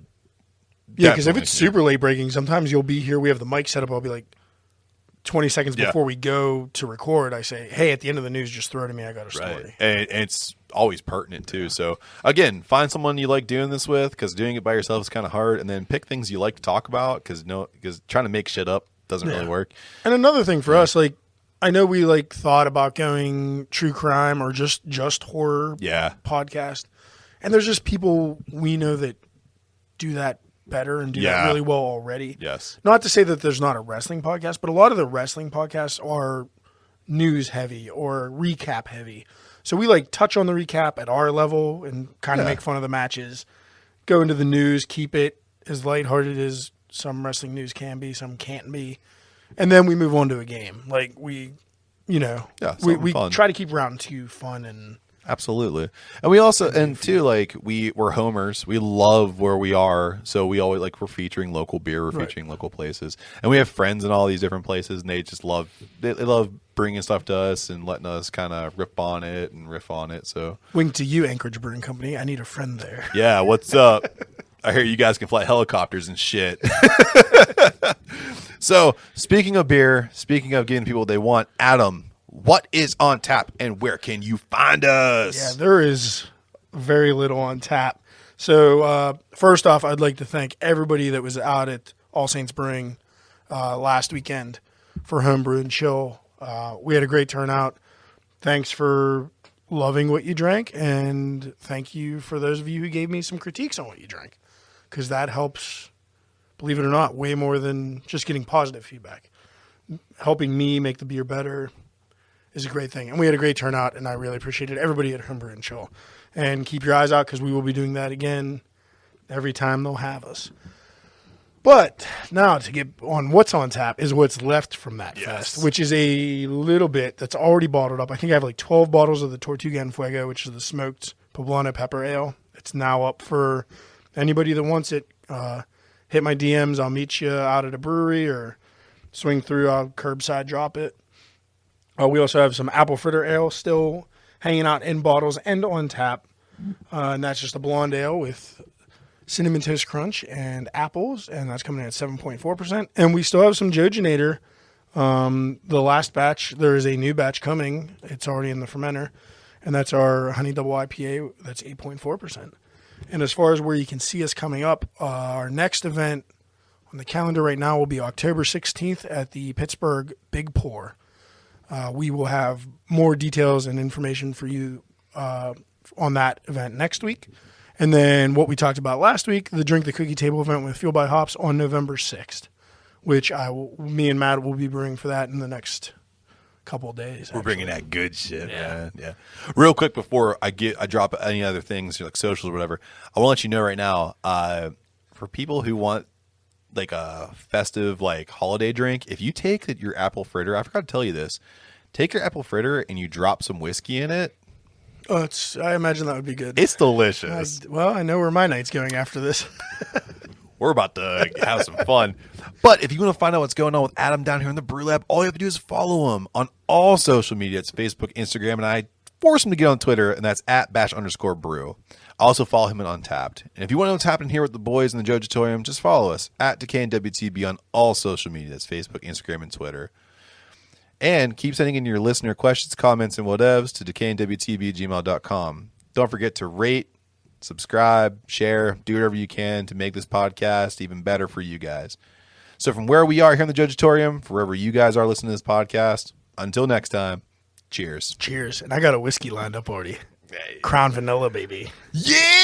B: because if
A: definitely.
B: it's super late breaking, sometimes you'll be here. We have the mic set up. I'll be like 20 seconds before we go to record. I say, hey, at the end of the news, just throw it to me. I got a story.
A: Right. And it's always pertinent too. So again, find someone you like doing this with, because doing it by yourself is kind of hard. And then pick things you like to talk about, because trying to make shit up doesn't really work.
B: And another thing for us, like, I know we like thought about going true crime or just horror podcast. And there's just people we know that do that better and do that really well already.
A: Yes.
B: Not to say that there's not a wrestling podcast, but a lot of the wrestling podcasts are news heavy or recap heavy. So we like touch on the recap at our level and kind of make fun of the matches, go into the news, keep it as lighthearted as some wrestling news can be, some can't be. And then we move on to a game. Like we try to keep round two fun and
A: absolutely. And we also, and too, like we're homers. We love where we are. So we always we're featuring local beer. We're featuring local places, and we have friends in all these different places, and they just love, they love bringing stuff to us and letting us kind of riff on it. So
B: wink to you, Anchorage Brewing Company. I need a friend there.
A: Yeah. What's up? I hear you guys can fly helicopters and shit. So speaking of beer, speaking of giving people what they want, Adam, what is on tap and where can you find us?
B: Yeah, there is very little on tap. So first off, I'd like to thank everybody that was out at All Saints Brewing last weekend for Home Brew Chill. We had a great turnout. Thanks for loving what you drank, and thank you for those of you who gave me some critiques on what you drank, because that helps, believe it or not, way more than just getting positive feedback. Helping me make the beer better is a great thing. And we had a great turnout, and I really appreciated everybody at Home Brew Chill. And keep your eyes out, because we will be doing that again every time they'll have us. But now to get on what's on tap is what's left from that fest, which is a little bit that's already bottled up. I think I have like 12 bottles of the Tortuga en Fuego, which is the smoked poblano pepper ale. It's now up for anybody that wants it. Hit my DMs. I'll meet you out at a brewery or swing through. I'll curbside drop it. We also have some apple fritter ale still hanging out in bottles and on tap. And that's just a blonde ale with Cinnamon Toast Crunch and apples. And that's coming in at 7.4%. And we still have some Jojitorium. The last batch, there is a new batch coming. It's already in the fermenter. And that's our Honey Double IPA. That's 8.4%. And as far as where you can see us coming up, our next event on the calendar right now will be October 16th at the Pittsburgh Big Pour. We will have more details and information for you on that event next week. And then what we talked about last week, the Drink the Cookie Table event with Fuel by Hops on November 6th, which me and Matt will be brewing for that in the next couple of days.
A: We're bringing that good shit, man. Yeah. Real quick before I drop any other things like socials or whatever, I want to let you know right now, for people who want like a festive like holiday drink, if you take your apple fritter, I forgot to tell you this, take your apple fritter and you drop some whiskey in it.
B: Oh, I imagine that would be good.
A: It's delicious.
B: I know where my night's going after this.
A: We're about to have some fun. But if you want to find out what's going on with Adam down here in the Brew Lab, all you have to do is follow him on all social media. It's Facebook, Instagram, and I force him to get on Twitter, and that's at @bash_brew. Also follow him on Untapped. And if you want to know what's happening here with the boys in the Jojitorium, just follow us at Decay and WTB on all social media. That's Facebook, Instagram, and Twitter. And keep sending in your listener questions, comments, and whatevs to decayandwtb@gmail.com. Don't forget to rate, subscribe, share, do whatever you can to make this podcast even better for you guys. So from where we are here in the Jojitorium, for wherever you guys are listening to this podcast, until next time, cheers.
B: Cheers. And I got a whiskey lined up already. Crown Vanilla, baby.
A: Yeah!